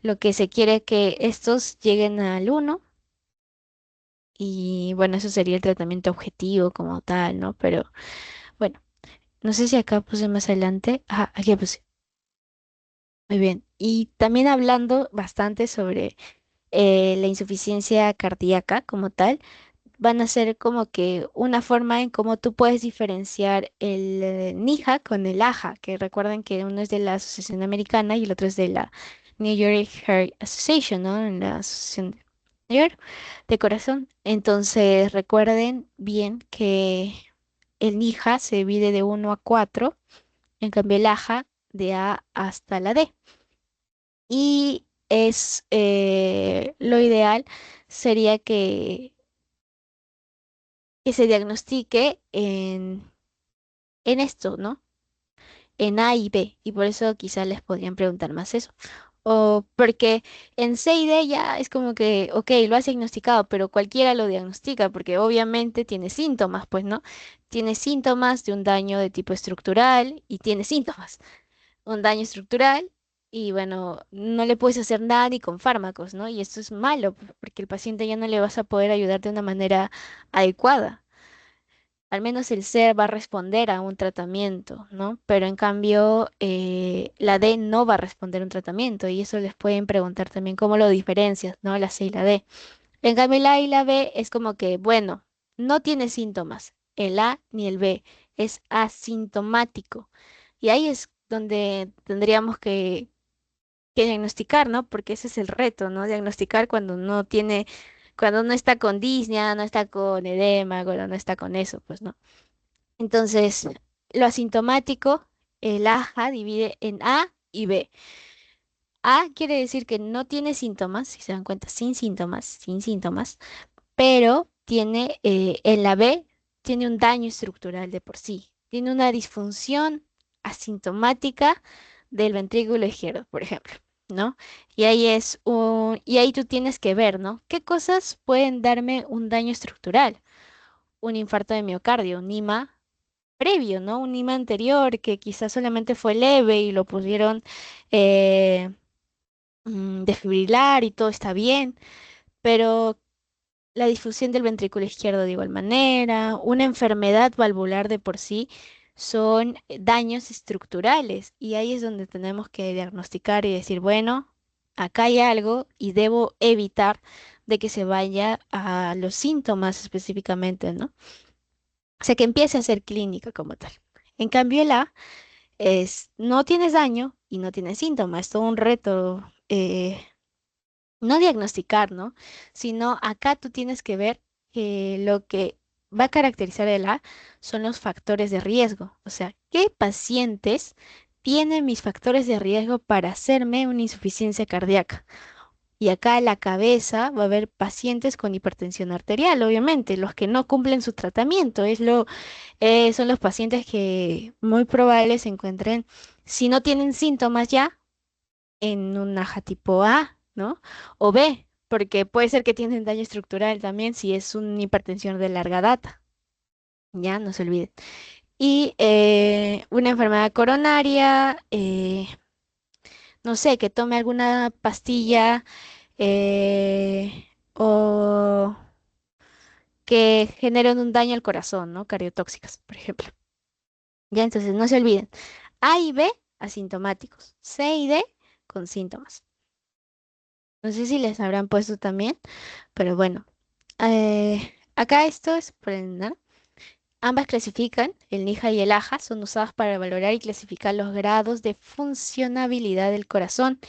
Lo que se quiere es que estos lleguen al uno y bueno, eso sería el tratamiento objetivo como tal, ¿no? Pero bueno, no sé si acá puse más adelante. Ajá, aquí puse. Muy bien. Y también hablando bastante sobre la insuficiencia cardíaca como tal, van a ser como que una forma en cómo tú puedes diferenciar el NIHA con el AHA, que recuerden que uno es de la Asociación Americana y el otro es de la New York Heart Association, ¿no? En la Asociación de New York de Corazón. Entonces recuerden bien que el NIHA se divide de 1 a 4, en cambio el AHA de A hasta la D. Y lo ideal sería que se diagnostique en esto, ¿no? En A y B, y por eso quizás les podrían preguntar más eso. O porque en C y D ya es como que, ok, lo has diagnosticado, pero cualquiera lo diagnostica, porque obviamente tiene síntomas, pues, ¿no? Tiene síntomas de un daño de tipo estructural y tiene síntomas, un daño estructural, y bueno, no le puedes hacer nada ni con fármacos, ¿no? Y esto es malo, porque el paciente ya no le vas a poder ayudar de una manera adecuada. Al menos el ser va a responder a un tratamiento, ¿no? Pero en cambio, la D no va a responder a un tratamiento y eso les pueden preguntar también cómo lo diferencias, ¿no? La C y la D. En cambio, el A y la B es como que, bueno, no tiene síntomas, el A ni el B, es asintomático. Y ahí es donde tendríamos que diagnosticar, ¿no? Porque ese es el reto, ¿no? Diagnosticar cuando no tiene, cuando no está con disnea, no está con edema, cuando no está con eso, pues, ¿no? Entonces, lo asintomático, el AJA divide en A y B. A quiere decir que no tiene síntomas, si se dan cuenta, sin síntomas, pero tiene, en la B, tiene un daño estructural de por sí. Tiene una disfunción asintomática del ventrículo izquierdo, por ejemplo, ¿no? Y ahí tú tienes que ver, ¿no? ¿Qué cosas pueden darme un daño estructural? Un infarto de miocardio, un IMA previo, ¿no? Un IMA anterior que quizás solamente fue leve y lo pudieron eh, desfibrilar y todo está bien, pero la difusión del ventrículo izquierdo de igual manera, una enfermedad valvular de por sí, son daños estructurales y ahí es donde tenemos que diagnosticar y decir, bueno, acá hay algo y debo evitar de que se vaya a los síntomas específicamente, ¿no? O sea, que empiece a ser clínica como tal. En cambio, el A es, no tienes daño y no tienes síntomas, es todo un reto. No diagnosticar, ¿no? Sino acá tú tienes que ver que lo que va a caracterizar el A son los factores de riesgo. O sea, ¿qué pacientes tienen mis factores de riesgo para hacerme una insuficiencia cardíaca? Y acá en la cabeza va a haber pacientes con hipertensión arterial, obviamente, los que no cumplen su tratamiento. Son los pacientes que muy probable se encuentren, si no tienen síntomas ya, en un aja tipo A, ¿no? O B, porque puede ser que tienen daño estructural también si es una hipertensión de larga data, ya, no se olviden. Y una enfermedad coronaria, no sé, que tome alguna pastilla o que generen un daño al corazón, ¿no? Cardiotóxicas, por ejemplo. Ya, entonces no se olviden. A y B, asintomáticos. C y D, con síntomas. No sé si les habrán puesto también, pero bueno. Acá esto es preliminar. Ambas clasifican, el NIJA y el AJA son usados para valorar y clasificar los grados de funcionabilidad del corazón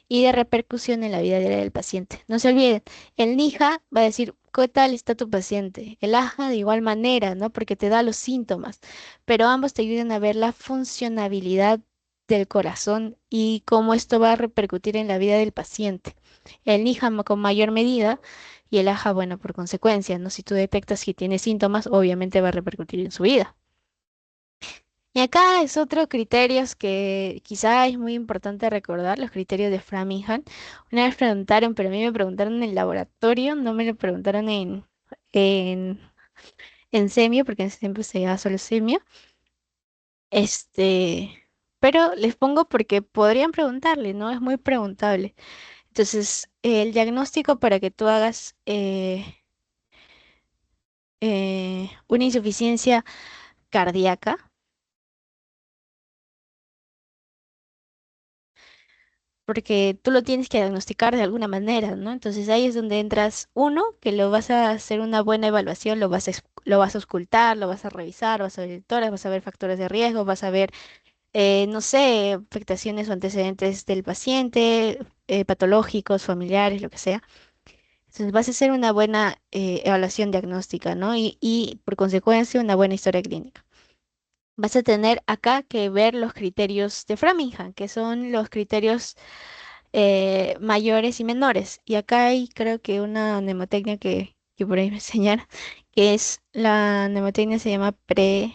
y de repercusión en la vida diaria del paciente. No se olviden, el NIJA va a decir qué tal está tu paciente, el AJA de igual manera, ¿no? Porque te da los síntomas, pero ambos te ayudan a ver la funcionabilidad del corazón y cómo esto va a repercutir en la vida del paciente. El NIJA con mayor medida y el AJA, bueno, por consecuencia, ¿no? Si tú detectas que tiene síntomas, obviamente va a repercutir en su vida. Y acá es otro criterio que quizá es muy importante recordar, los criterios de Framingham. Una vez preguntaron, pero a mí me preguntaron en el laboratorio, no me lo preguntaron en, en semio, porque en ese tiempo se llamaba solo semio. Este, pero les pongo porque podrían preguntarle, ¿no? Es muy preguntable. Entonces, el diagnóstico para que tú hagas una insuficiencia cardíaca, porque tú lo tienes que diagnosticar de alguna manera, ¿no? Entonces ahí es donde entras uno, que lo vas a hacer una buena evaluación, lo vas a auscultar, lo vas a revisar, vas a ver lectores, vas a ver factores de riesgo, vas a ver, no sé, afectaciones o antecedentes del paciente, patológicos, familiares, lo que sea. Entonces vas a hacer una buena evaluación diagnóstica, ¿no? Y por consecuencia una buena historia clínica. Vas a tener acá que ver los criterios de Framingham, que son los criterios mayores y menores. Y acá hay creo que una mnemotecnia que por ahí me enseñaron, que es la mnemotecnia se llama predecir.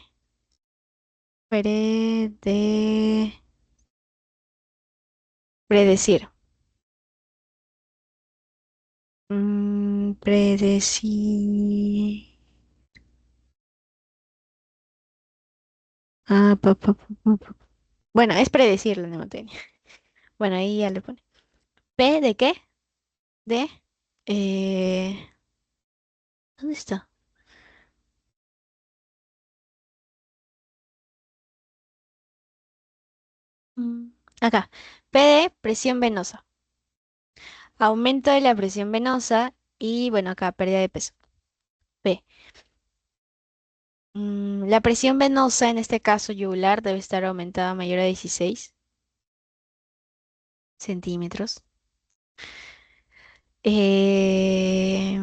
Predecir. Bueno, es predecir la mnemotecnia. Bueno, ahí ya le pone. ¿P de qué? De. eh, ¿Dónde está? Mm, Acá. P de presión venosa. Aumento de la presión venosa y bueno, acá pérdida de peso. P. La presión venosa, en este caso yugular, debe estar aumentada mayor a 16 centímetros. Eh,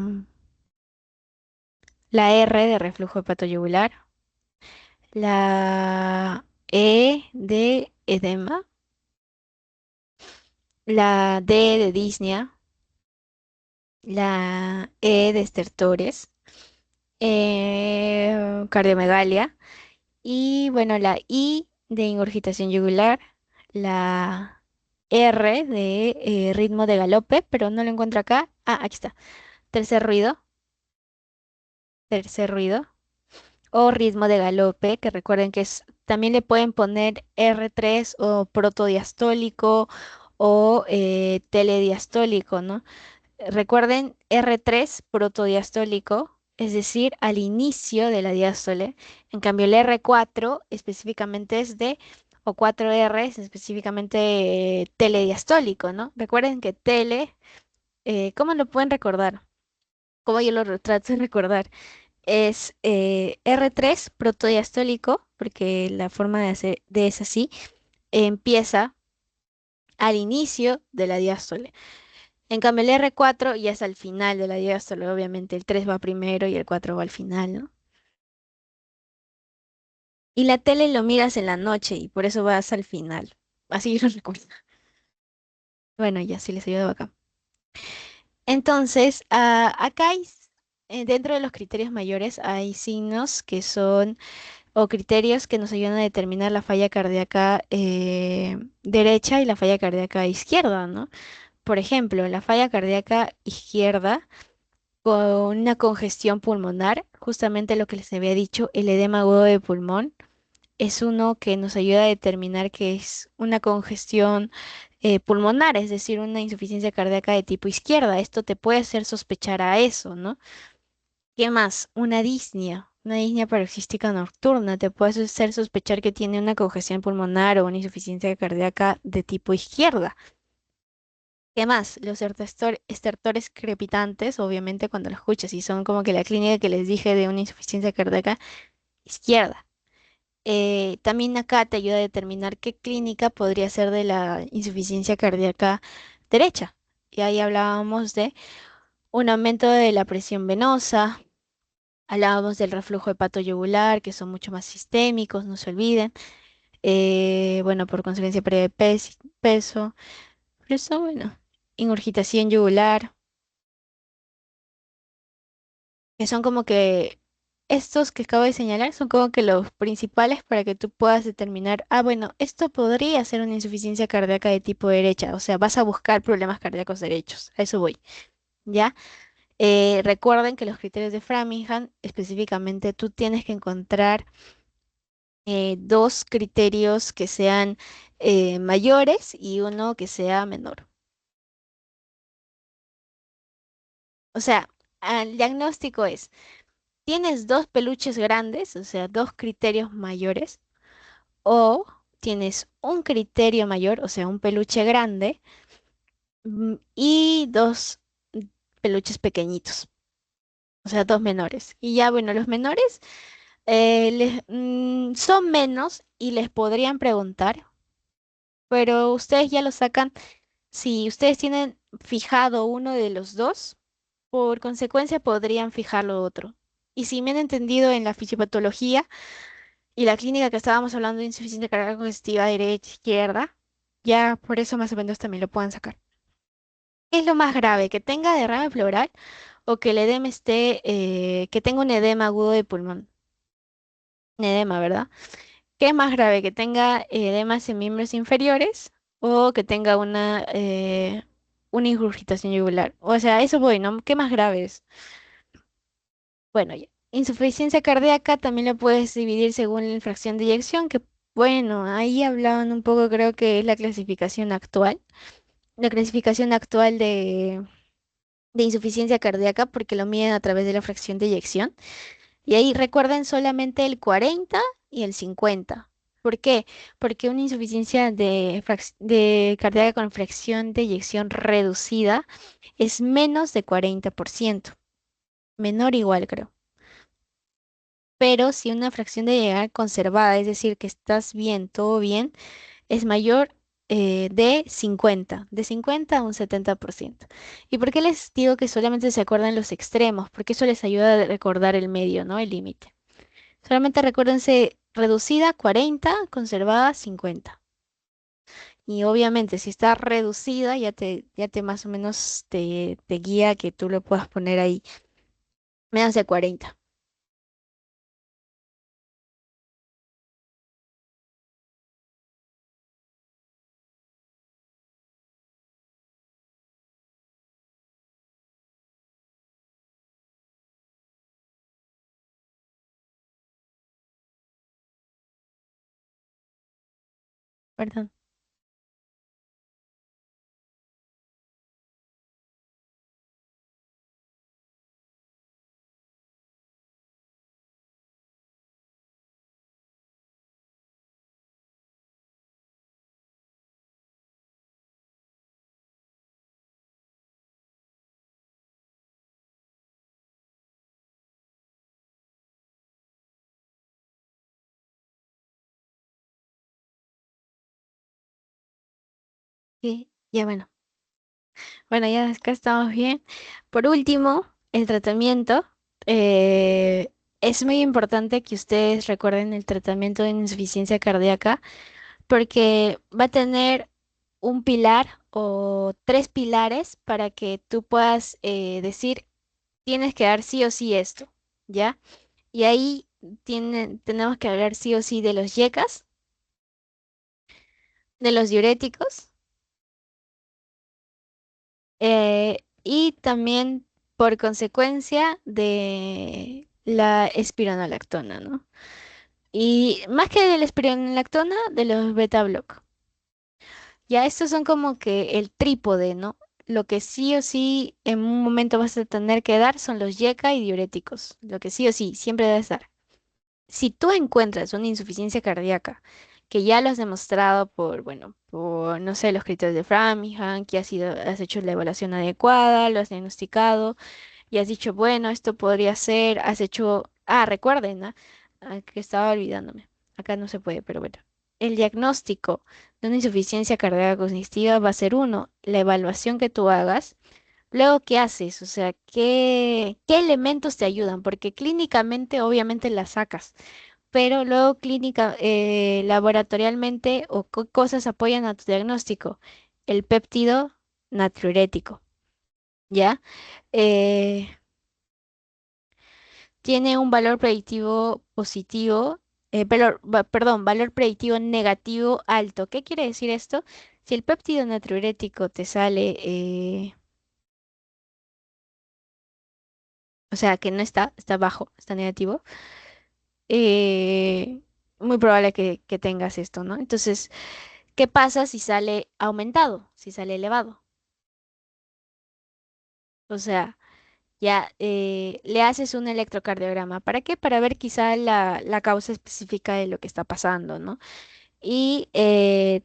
la R de reflujo hepatoyugular. La E de edema. La D de disnea. La E de estertores. Cardiomegalia. Y bueno, la I de ingurgitación yugular. La R de ritmo de galope, pero no lo encuentro acá. Ah, aquí está. Tercer ruido. Tercer ruido. O ritmo de galope, que recuerden que es, también le pueden poner R3 o protodiastólico o telediastólico, ¿no? Recuerden R3 protodiastólico, es decir, al inicio de la diástole. En cambio, el R4 específicamente es de, o 4R es específicamente telediastólico, ¿no? Recuerden que tele, ¿cómo lo pueden recordar? ¿Cómo yo lo trato de recordar? Es R3 protodiastólico, porque la forma de hacer de es así, empieza al inicio de la diástole. En cambio, el R4 ya es al final de la diástole, obviamente el 3 va primero y el 4 va al final, ¿no? Y la tele lo miras en la noche y por eso vas al final. Así yo lo recuerdo. Bueno, ya sí les ayudo acá. Entonces, acá hay, dentro de los criterios mayores hay signos que son o criterios que nos ayudan a determinar la falla cardíaca derecha y la falla cardíaca izquierda, ¿no? Por ejemplo, la falla cardíaca izquierda con una congestión pulmonar, justamente lo que les había dicho, el edema agudo de pulmón, es uno que nos ayuda a determinar que es una congestión pulmonar, es decir, una insuficiencia cardíaca de tipo izquierda. Esto te puede hacer sospechar a eso, ¿no? ¿Qué más? Una disnea paroxística nocturna te puede hacer sospechar que tiene una congestión pulmonar o una insuficiencia cardíaca de tipo izquierda. ¿Qué más? Los estertores crepitantes, obviamente cuando lo escuchas, y son como que la clínica que les dije de una insuficiencia cardíaca izquierda. También acá te ayuda a determinar qué clínica podría ser de la insuficiencia cardíaca derecha. Y ahí hablábamos de un aumento de la presión venosa. Hablábamos del reflujo hepatoyugular, que son mucho más sistémicos, no se olviden. Bueno, por consecuencia, pérdida de peso. Pero eso, bueno, ingurgitación yugular, que son como que estos que acabo de señalar son como que los principales para que tú puedas determinar, ah, bueno, esto podría ser una insuficiencia cardíaca de tipo derecha. O sea, vas a buscar problemas cardíacos derechos. A eso voy. ¿Ya? Recuerden que los criterios de Framingham, específicamente, tú tienes que encontrar dos criterios que sean mayores y uno que sea menor. O sea, el diagnóstico es, tienes dos peluches grandes, o sea, dos criterios mayores, o tienes un criterio mayor, o sea, un peluche grande, y dos peluches pequeñitos, o sea, dos menores. Y ya, bueno, los menores son menos y les podrían preguntar, pero ustedes ya lo sacan. Si ustedes tienen fijado uno de los dos, por consecuencia podrían fijar lo otro. Y si me han entendido en la fisiopatología y la clínica que estábamos hablando de insuficiencia cardíaca congestiva derecha, izquierda, ya por eso más o menos también lo puedan sacar. ¿Qué es lo más grave? ¿Que tenga derrame pleural o que el edema esté, que tenga un edema agudo de pulmón? Un edema, ¿verdad? ¿Qué es más grave? ¿Que tenga edemas en miembros inferiores o que tenga una ingurgitación yugular? O sea, a eso voy, ¿no? ¿Qué más grave es? Bueno, ya. Insuficiencia cardíaca también la puedes dividir según la fracción de eyección, que bueno, ahí hablaban un poco, creo que es la clasificación actual. La clasificación actual de insuficiencia cardíaca porque lo miden a través de la fracción de eyección. Y ahí recuerden solamente el 40 y el 50. ¿Por qué? Porque una insuficiencia de cardíaca con fracción de eyección reducida es menos de 40%. Menor o igual, creo. Pero si una fracción de llegar conservada, es decir, que estás bien, todo bien, es mayor de 50 a un 70%. ¿Y por qué les digo que solamente se acuerdan los extremos? Porque eso les ayuda a recordar el medio, ¿no? El límite. Solamente recuérdense reducida 40, conservada 50. Y obviamente si está reducida ya te más o menos te guía que tú lo puedas poner ahí menos de 40. Perdón. Sí, ya bueno. Bueno, ya acá estamos bien. Por último, el tratamiento. Es muy importante que ustedes recuerden el tratamiento de insuficiencia cardíaca porque va a tener un pilar o tres pilares para que tú puedas decir, tienes que dar sí o sí esto, ¿ya? Y ahí tenemos que hablar sí o sí de los YECAS, de los diuréticos y también por consecuencia de la espironolactona, ¿no? Y más que de la espironolactona, de los beta block. Ya estos son como que el trípode, ¿no? Lo que sí o sí en un momento vas a tener que dar son los YECA y diuréticos. Lo que sí o sí siempre debes dar. Si tú encuentras una insuficiencia cardíaca, que ya lo has demostrado por, bueno, por, no sé, los criterios de Framingham, que has hecho la evaluación adecuada, lo has diagnosticado y has dicho, bueno, esto podría ser, has hecho, recuerden, que estaba olvidándome, acá no se puede, pero bueno, el diagnóstico de una insuficiencia cardíaca cognitiva va a ser uno, la evaluación que tú hagas. Luego, ¿qué haces? O sea, ¿qué elementos te ayudan? Porque clínicamente obviamente la sacas, pero luego laboratorialmente o qué cosas apoyan a tu diagnóstico. El péptido natriurético, ¿ya? Eh, Tiene un valor predictivo positivo, perdón, valor predictivo negativo alto. ¿Qué quiere decir esto? Si el péptido natriurético te sale, o sea, que no está bajo, está negativo, eh, muy probable que tengas esto, ¿no? Entonces, ¿qué pasa si sale aumentado, si sale elevado? O sea, ya le haces un electrocardiograma. ¿Para qué? Para ver quizá la causa específica de lo que está pasando, ¿no? Y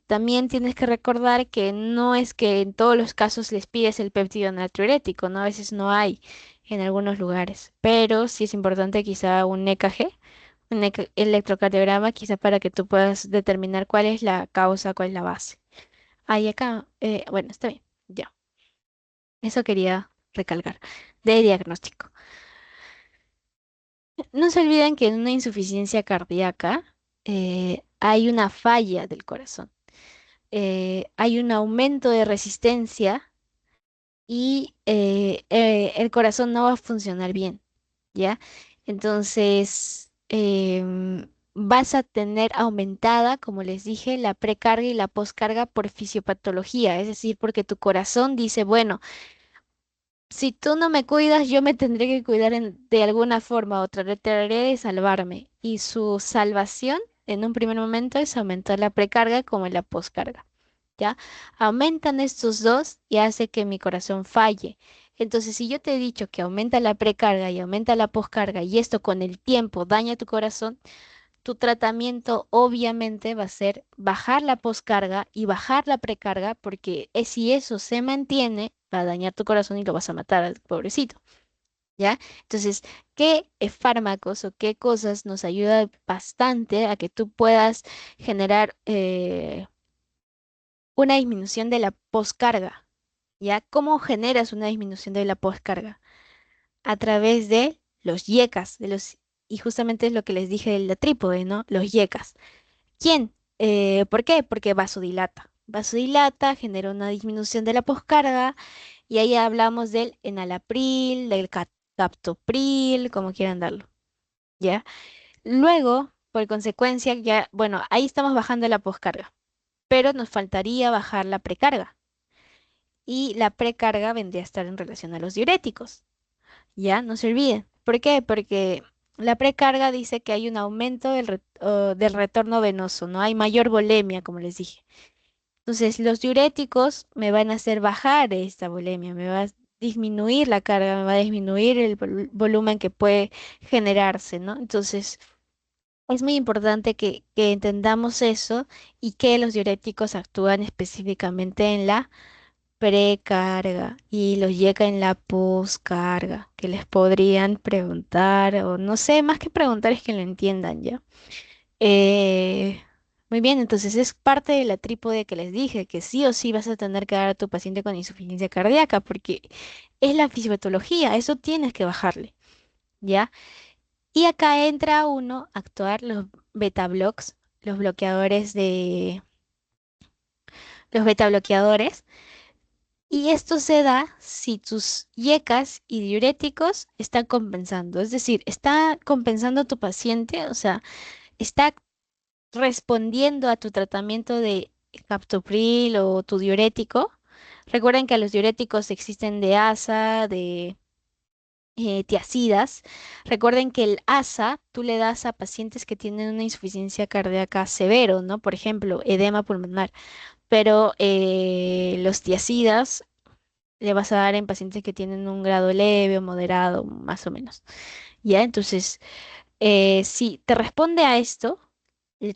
también tienes que recordar que no es que en todos los casos les pides el péptido natriurético, ¿no? A veces no hay en algunos lugares, pero sí es importante quizá un EKG, un electrocardiograma, quizá para que tú puedas determinar cuál es la causa, cuál es la base. Ahí acá, bueno, está bien, ya. Eso quería recalcar. De diagnóstico. No se olviden que en una insuficiencia cardíaca hay una falla del corazón. Hay un aumento de resistencia y el corazón no va a funcionar bien, ¿ya? Entonces, vas a tener aumentada, como les dije, la precarga y la poscarga por fisiopatología, es decir, porque tu corazón dice, bueno, si tú no me cuidas, yo me tendré que cuidar de alguna forma o trataré de salvarme. Y su salvación en un primer momento es aumentar la precarga como la poscarga. ¿Ya? Aumentan estos dos y hace que mi corazón falle. Entonces, si yo te he dicho que aumenta la precarga y aumenta la poscarga y esto con el tiempo daña tu corazón, tu tratamiento obviamente va a ser bajar la poscarga y bajar la precarga porque si eso se mantiene, va a dañar tu corazón y lo vas a matar al pobrecito. ¿ya? Entonces, ¿qué fármacos o qué cosas nos ayuda bastante a que tú puedas generar una disminución de la poscarga? ¿Ya? ¿Cómo generas una disminución de la poscarga? A través de los yecas, y justamente es lo que les dije del trípode, ¿no? Los yecas. ¿Quién? ¿Por qué? Porque vasodilata. Vasodilata genera una disminución de la poscarga y ahí hablamos del enalapril, del captopril, como quieran darlo, ¿ya? Luego, por consecuencia, ya, bueno, ahí estamos bajando la poscarga, pero nos faltaría bajar la precarga y la precarga vendría a estar en relación a los diuréticos. Ya, no se olviden. ¿Por qué? Porque la precarga dice que hay un aumento del retorno venoso, ¿no? Hay mayor volemia, como les dije. Entonces, los diuréticos me van a hacer bajar esta volemia, me va a disminuir la carga, me va a disminuir el volumen que puede generarse, ¿no? Entonces, es muy importante que entendamos eso y que los diuréticos actúan específicamente en la precarga y los llega en la poscarga, que les podrían preguntar, o no sé, más que preguntar es que lo entiendan ya. Eh, Muy bien, entonces es parte de la trípode que les dije, que sí o sí vas a tener que dar a tu paciente con insuficiencia cardíaca, porque es la fisiopatología, eso tienes que bajarle, ¿ya? Y acá entra uno a actuar los beta blocks, los bloqueadores los beta bloqueadores. Y esto se da si tus yecas y diuréticos están compensando. Es decir, está compensando a tu paciente, o sea, está respondiendo a tu tratamiento de captopril o tu diurético. Recuerden que a los diuréticos existen de ASA, de tiazidas. Recuerden que el ASA tú le das a pacientes que tienen una insuficiencia cardíaca severo, ¿no? Por ejemplo, edema pulmonar. Pero los tiazidas le vas a dar en pacientes que tienen un grado leve o moderado, más o menos. ¿Ya? Entonces, si te responde a esto,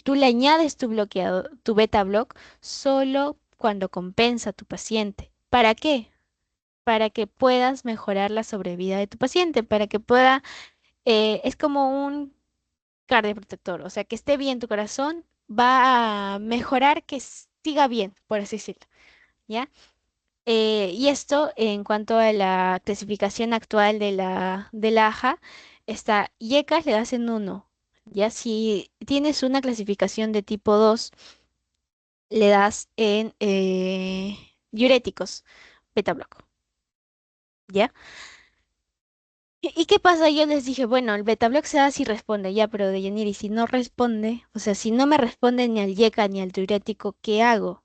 tú le añades tu bloqueador, tu beta block, solo cuando compensa a tu paciente. ¿Para qué? Para que puedas mejorar la sobrevida de tu paciente, para que pueda, es como un cardioprotector, o sea, que esté bien tu corazón, va a mejorar que siga bien, por así decirlo. ¿Ya? Y esto, en cuanto a la clasificación actual de la AJA, está IECAS le das en uno. Ya si tienes una clasificación de tipo 2 le das en diuréticos, beta block. ¿Ya? ¿Y qué pasa? Yo les dije, bueno, el beta block se da si responde, ya, pero de Yaniri, si no responde, o sea, si no me responde ni al IECA ni al diurético, ¿qué hago?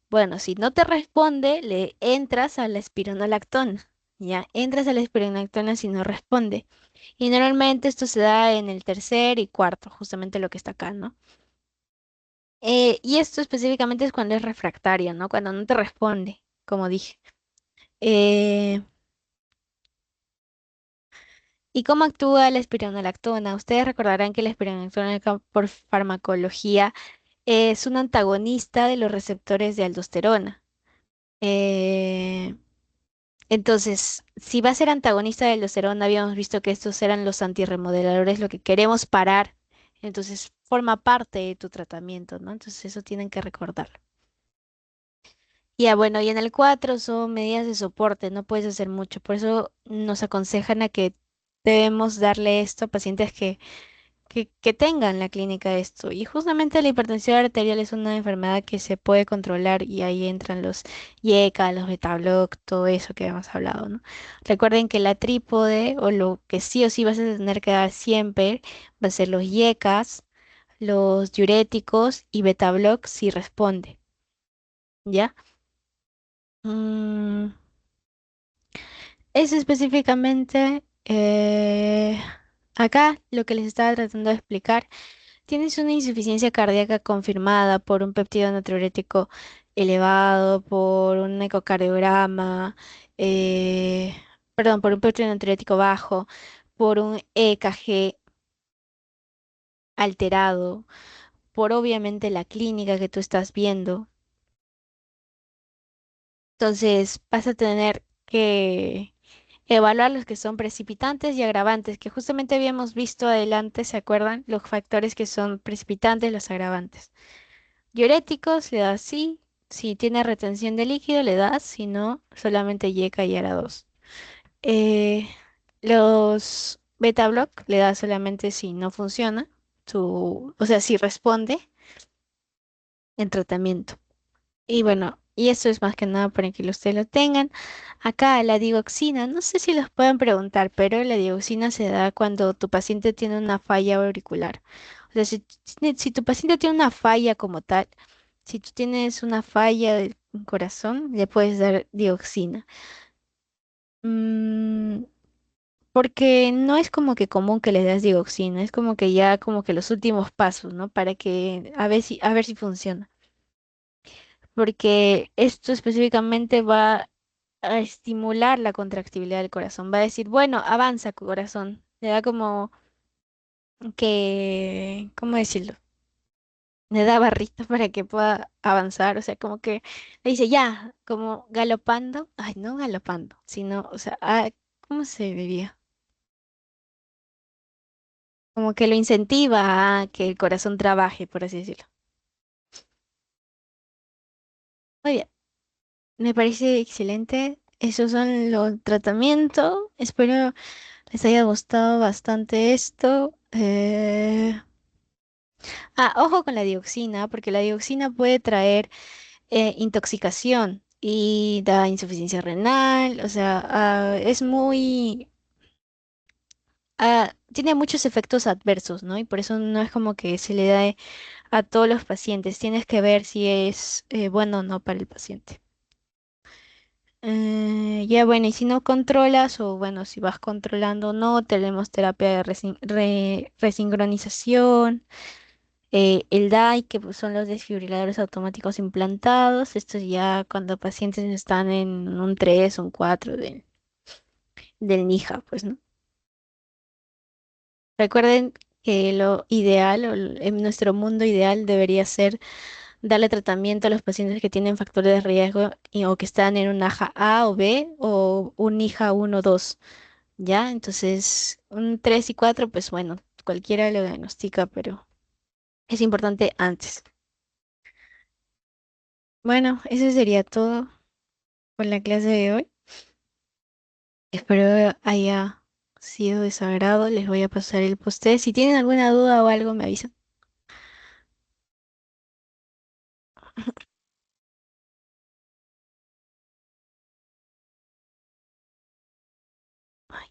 Bueno, si no te responde, le entras a la espironolactona. Ya, entras a la espironolactona si no responde. Y normalmente esto se da en el tercer y cuarto, justamente lo que está acá, ¿no? Y esto específicamente es cuando es refractario, ¿no? Cuando no te responde, como dije. Eh, ¿Y cómo actúa la espironolactona? Ustedes recordarán que la espironolactona por farmacología es un antagonista de los receptores de aldosterona. Eh, Entonces, si va a ser antagonista del aldosterona, habíamos visto que estos eran los antirremodeladores, lo que queremos parar. Entonces, forma parte de tu tratamiento, ¿no? Entonces, eso tienen que recordarlo. Ya, bueno, y en el 4 son medidas de soporte, no puedes hacer mucho. Por eso nos aconsejan a que debemos darle esto a pacientes que tengan la clínica esto. Y justamente la hipertensión arterial es una enfermedad que se puede controlar y ahí entran los IECA, los beta block, todo eso que hemos hablado, ¿no? Recuerden que la trípode o lo que sí o sí vas a tener que dar siempre va a ser los IECAs, los diuréticos y beta block si responde, ¿ya? Mm, eso específicamente, acá lo que les estaba tratando de explicar. Tienes una insuficiencia cardíaca confirmada por un péptido natriurético elevado, por un ecocardiograma, eh, perdón, por un péptido natriurético bajo, por un EKG alterado, por obviamente la clínica que tú estás viendo. Entonces vas a tener que Evaluar los que son precipitantes y agravantes, que justamente habíamos visto adelante, ¿se acuerdan? Los factores que son precipitantes, los agravantes. Diuréticos, le das sí. Si tiene retención de líquido, le das. Si no, solamente yeca y ara 2. Eh, los beta block le das solamente si no funciona. O sea, si responde en tratamiento. Y bueno, y eso es más que nada para que ustedes lo tengan. Acá la digoxina, no sé si los pueden preguntar, pero la digoxina se da cuando tu paciente tiene una falla auricular. O sea, si tu paciente tiene una falla como tal, si tú tienes una falla del corazón, le puedes dar dioxina. Mm, porque no es como que común que le das dioxina, es como que ya como que los últimos pasos, ¿no? Para que a ver si funciona. Porque esto específicamente va a estimular la contractibilidad del corazón. Va a decir, bueno, avanza corazón. Le da como que, ¿cómo decirlo? Le da barrita para que pueda avanzar. O sea, como que le dice, ya, como galopando. Ay, no galopando, sino, o sea, ¿cómo se diría? Como que lo incentiva a que el corazón trabaje, por así decirlo. Muy bien, me parece excelente. Esos son los tratamientos. Espero les haya gustado bastante esto. Ojo con la dioxina, porque la dioxina puede traer intoxicación y da insuficiencia renal. O sea, tiene muchos efectos adversos, ¿no? Y por eso no es como que se le da a todos los pacientes. Tienes que ver si es bueno o no para el paciente. Ya bueno, y si no controlas, o bueno, si vas controlando o no, tenemos terapia de resincronización, el DAI, que pues, son los desfibriladores automáticos implantados. Esto es ya cuando pacientes están en un 3 o un 4 del NIJA, pues, ¿no? Recuerden que lo ideal, en nuestro mundo ideal debería ser darle tratamiento a los pacientes que tienen factores de riesgo o que están en un AJA A o B o un IJA 1 o 2. ¿Ya? Entonces, un 3 y 4 pues bueno, cualquiera lo diagnostica, pero es importante antes. Bueno, eso sería todo por la clase de hoy. Espero haya sido de su agrado. Les voy a pasar el post. Si tienen alguna duda o algo, me avisan. Ay.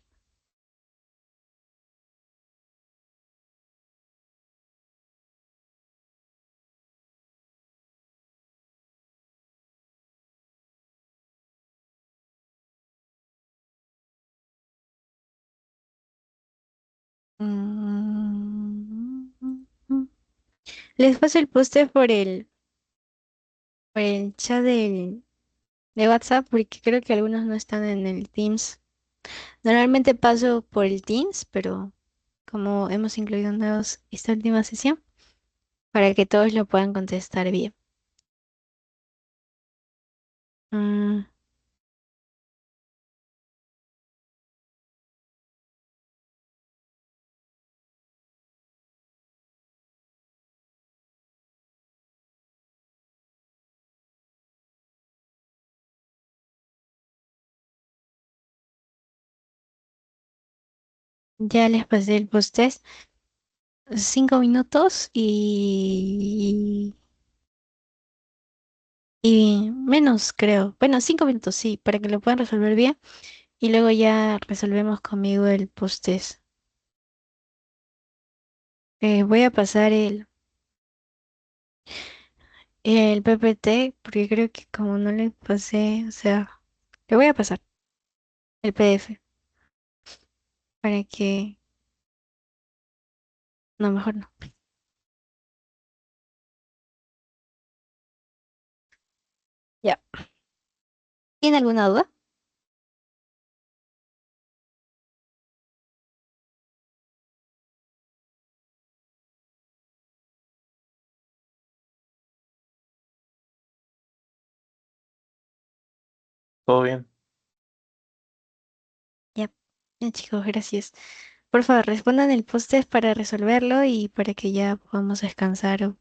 Mm, Les paso el post por el chat de WhatsApp porque creo que algunos no están en el Teams. Normalmente paso por el Teams, pero como hemos incluido nuevos esta última sesión, para que todos lo puedan contestar bien. Mm, ya les pasé el post-test. 5 minutos y menos, creo. Bueno, 5 minutos, sí, para que lo puedan resolver bien. Y luego ya resolvemos conmigo el post-test. Voy a pasar el PPT porque creo que como no le pasé, o sea, le voy a pasar el PDF para que... No, mejor no. Ya. ¿Tiene alguna duda? Todo bien. Ya, chicos, gracias. Por favor, respondan el post para resolverlo y para que ya podamos descansar o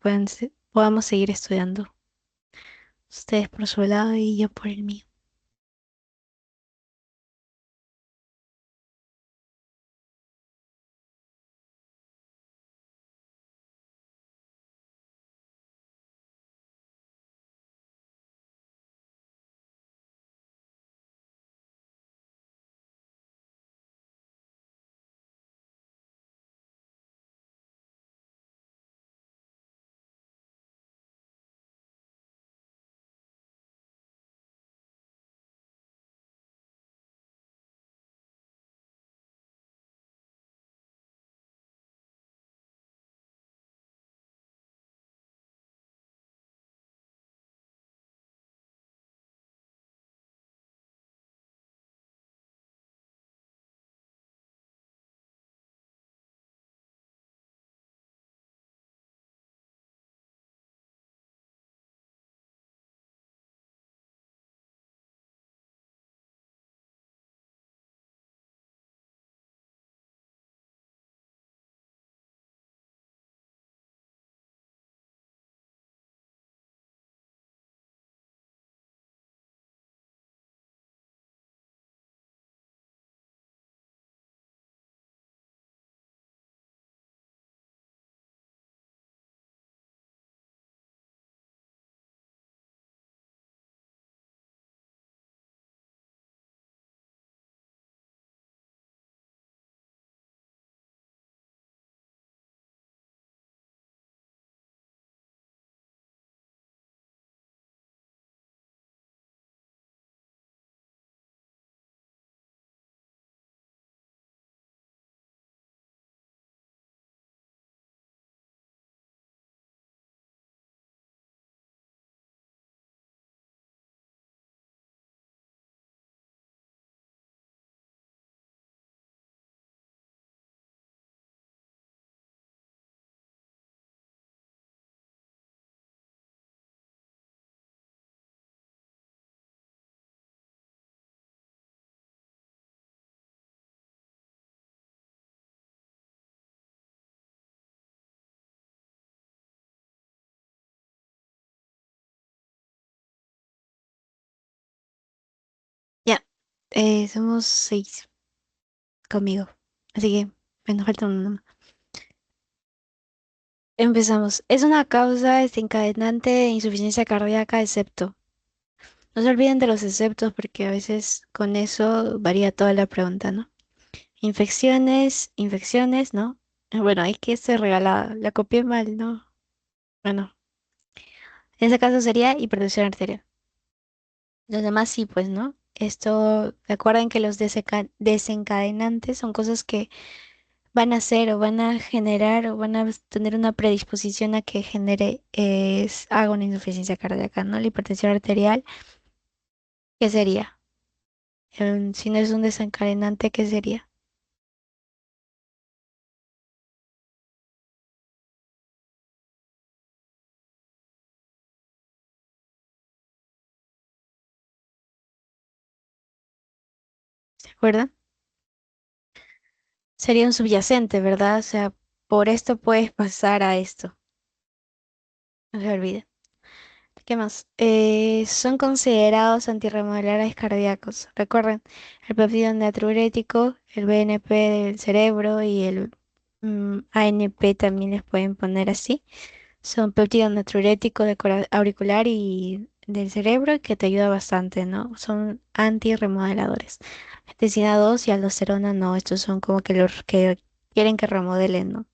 podamos seguir estudiando. Ustedes por su lado y yo por el mío. Ya, somos 6 conmigo. Así que pues, nos falta uno más. Empezamos. Es una causa desencadenante de insuficiencia cardíaca, excepto. No se olviden de los exceptos porque a veces con eso varía toda la pregunta, ¿no? Infecciones, ¿no? Bueno, hay que ser regalada. La copié mal, ¿no? Bueno, en ese caso sería hipertensión arterial. Los demás sí, pues, ¿no? Esto, recuerden que los desencadenantes son cosas que van a hacer o van a generar o van a tener una predisposición a que genere, haga una insuficiencia cardíaca, ¿no? La hipertensión arterial, ¿qué sería? Si no es un desencadenante, ¿qué sería? ¿Se acuerdan? Sería un subyacente, ¿verdad? O sea, por esto puedes pasar a esto. No se olvide. ¿Qué más? Son considerados antirremodelares cardíacos. Recuerden, el péptido natriurético, el BNP del cerebro y el ANP también les pueden poner así. Son péptidos natriuréticos de auricular y del cerebro que te ayuda bastante, ¿no? Son antirremodeladores. Angiotensina 2 y aldosterona no, estos son como que los que quieren que remodelen, ¿no?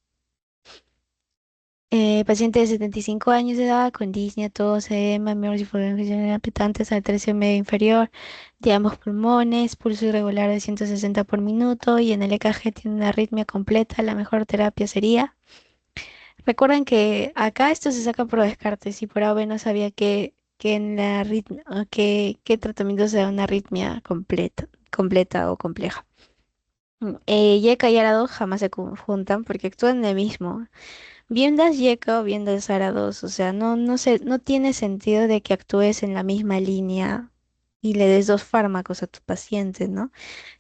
Paciente de 75 años de edad con disnea, tos, edema, miembros y apretantes al tercio medio inferior de ambos pulmones, pulso irregular de 160 por minuto y en el EKG tiene una arritmia completa. La mejor terapia sería. Recuerden que acá esto se saca por descarte. Si por A o B no sabía que en la arritmia, que tratamiento se da una arritmia completa o compleja. Yeka y Arado jamás se conjuntan porque actúan de mismo. Bien das Yeka o bien das Arados, o sea, no tiene sentido de que actúes en la misma línea. y le des dos fármacos a tu paciente, ¿no?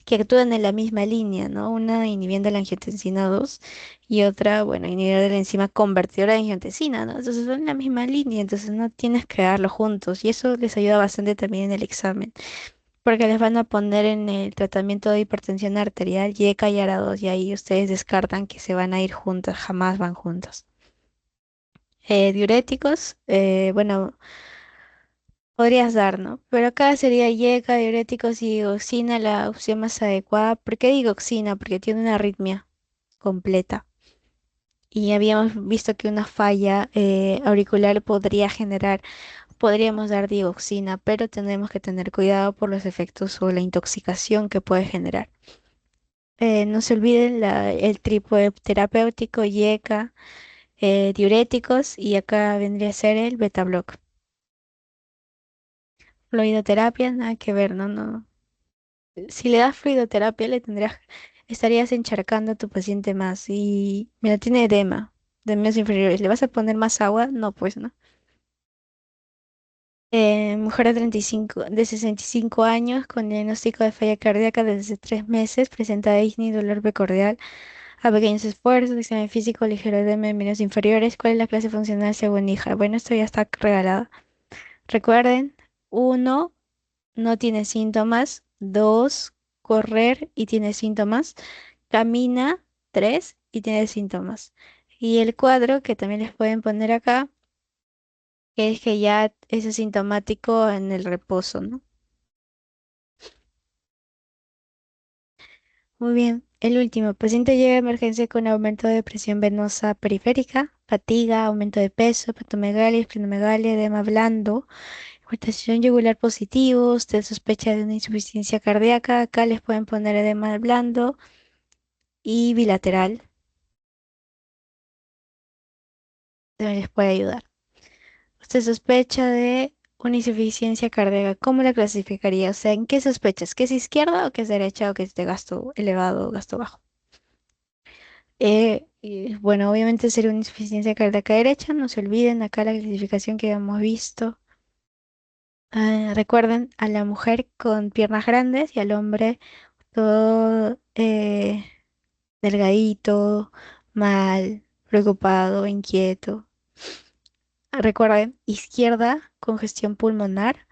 Que actúan en la misma línea, ¿no? Una inhibiendo la angiotensina 2 y otra, bueno, inhibidor de la enzima convertidora de angiotensina, ¿no? Entonces son en la misma línea, entonces no tienes que darlos juntos y eso les ayuda bastante también en el examen, porque les van a poner en el tratamiento de hipertensión arterial YECA y ARA2 y ahí ustedes descartan que se van a ir juntas, jamás van juntos. Diuréticos, bueno, podrías dar, ¿no? Pero acá sería YECA, diuréticos y digoxina la opción más adecuada. ¿Por qué digoxina? Porque tiene una arritmia completa. Y habíamos visto que una falla auricular podría generar, podríamos dar digoxina, pero tenemos que tener cuidado por los efectos o la intoxicación que puede generar. No se olviden el trípode terapéutico, YECA, diuréticos y acá vendría a ser el beta block. Fluidoterapia, nada que ver, no, no. Si le das fluidoterapia, estarías encharcando a tu paciente más. Y mira, tiene edema de miembros inferiores. ¿Le vas a poner más agua? No, pues no. Mujer de 35, de 65 años con diagnóstico de falla cardíaca desde 3 meses, presenta disney, dolor precordial, a pequeños esfuerzos, examen físico, ligero edema de miembros inferiores. ¿Cuál es la clase funcional según hija? Bueno, esto ya está regalado. Recuerden, uno, no tiene síntomas. Dos, correr y tiene síntomas. Camina, tres, y tiene síntomas. Y el cuadro que también les pueden poner acá, que es que ya es asintomático en el reposo, ¿no? Muy bien. El último, paciente llega a emergencia con aumento de presión venosa periférica, fatiga, aumento de peso, hepatomegalia, esplenomegalia, edema blando, rotación yugular positivo, usted sospecha de una insuficiencia cardíaca, acá les pueden poner edema blando y bilateral, les puede ayudar. Usted sospecha de una insuficiencia cardíaca, ¿cómo la clasificaría? O sea, ¿en qué sospechas? ¿Que es izquierda o que es derecha o que es de gasto elevado o gasto bajo? Y, bueno, obviamente sería una insuficiencia cardíaca derecha, no se olviden acá la clasificación que hemos visto. Recuerden a la mujer con piernas grandes y al hombre todo delgadito, mal, preocupado, inquieto. Recuerden, izquierda, congestión pulmonar,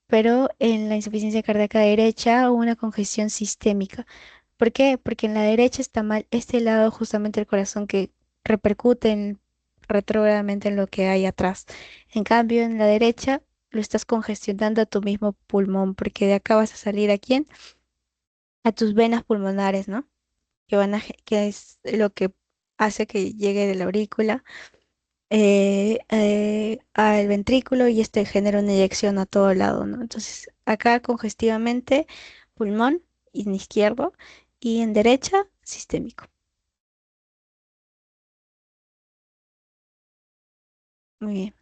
pero en la insuficiencia cardíaca derecha una congestión sistémica. ¿Por qué? Porque en la derecha está mal este lado justamente el corazón que repercute retrógradamente en lo que hay atrás. En cambio, en la derecha lo estás congestionando a tu mismo pulmón, porque de acá vas a salir a quién? A tus venas pulmonares, ¿no? Que es lo que hace que llegue de la aurícula al ventrículo y este genera una eyección a todo lado, ¿no? Entonces, acá congestivamente, pulmón en izquierdo y en derecha, sistémico. Muy bien.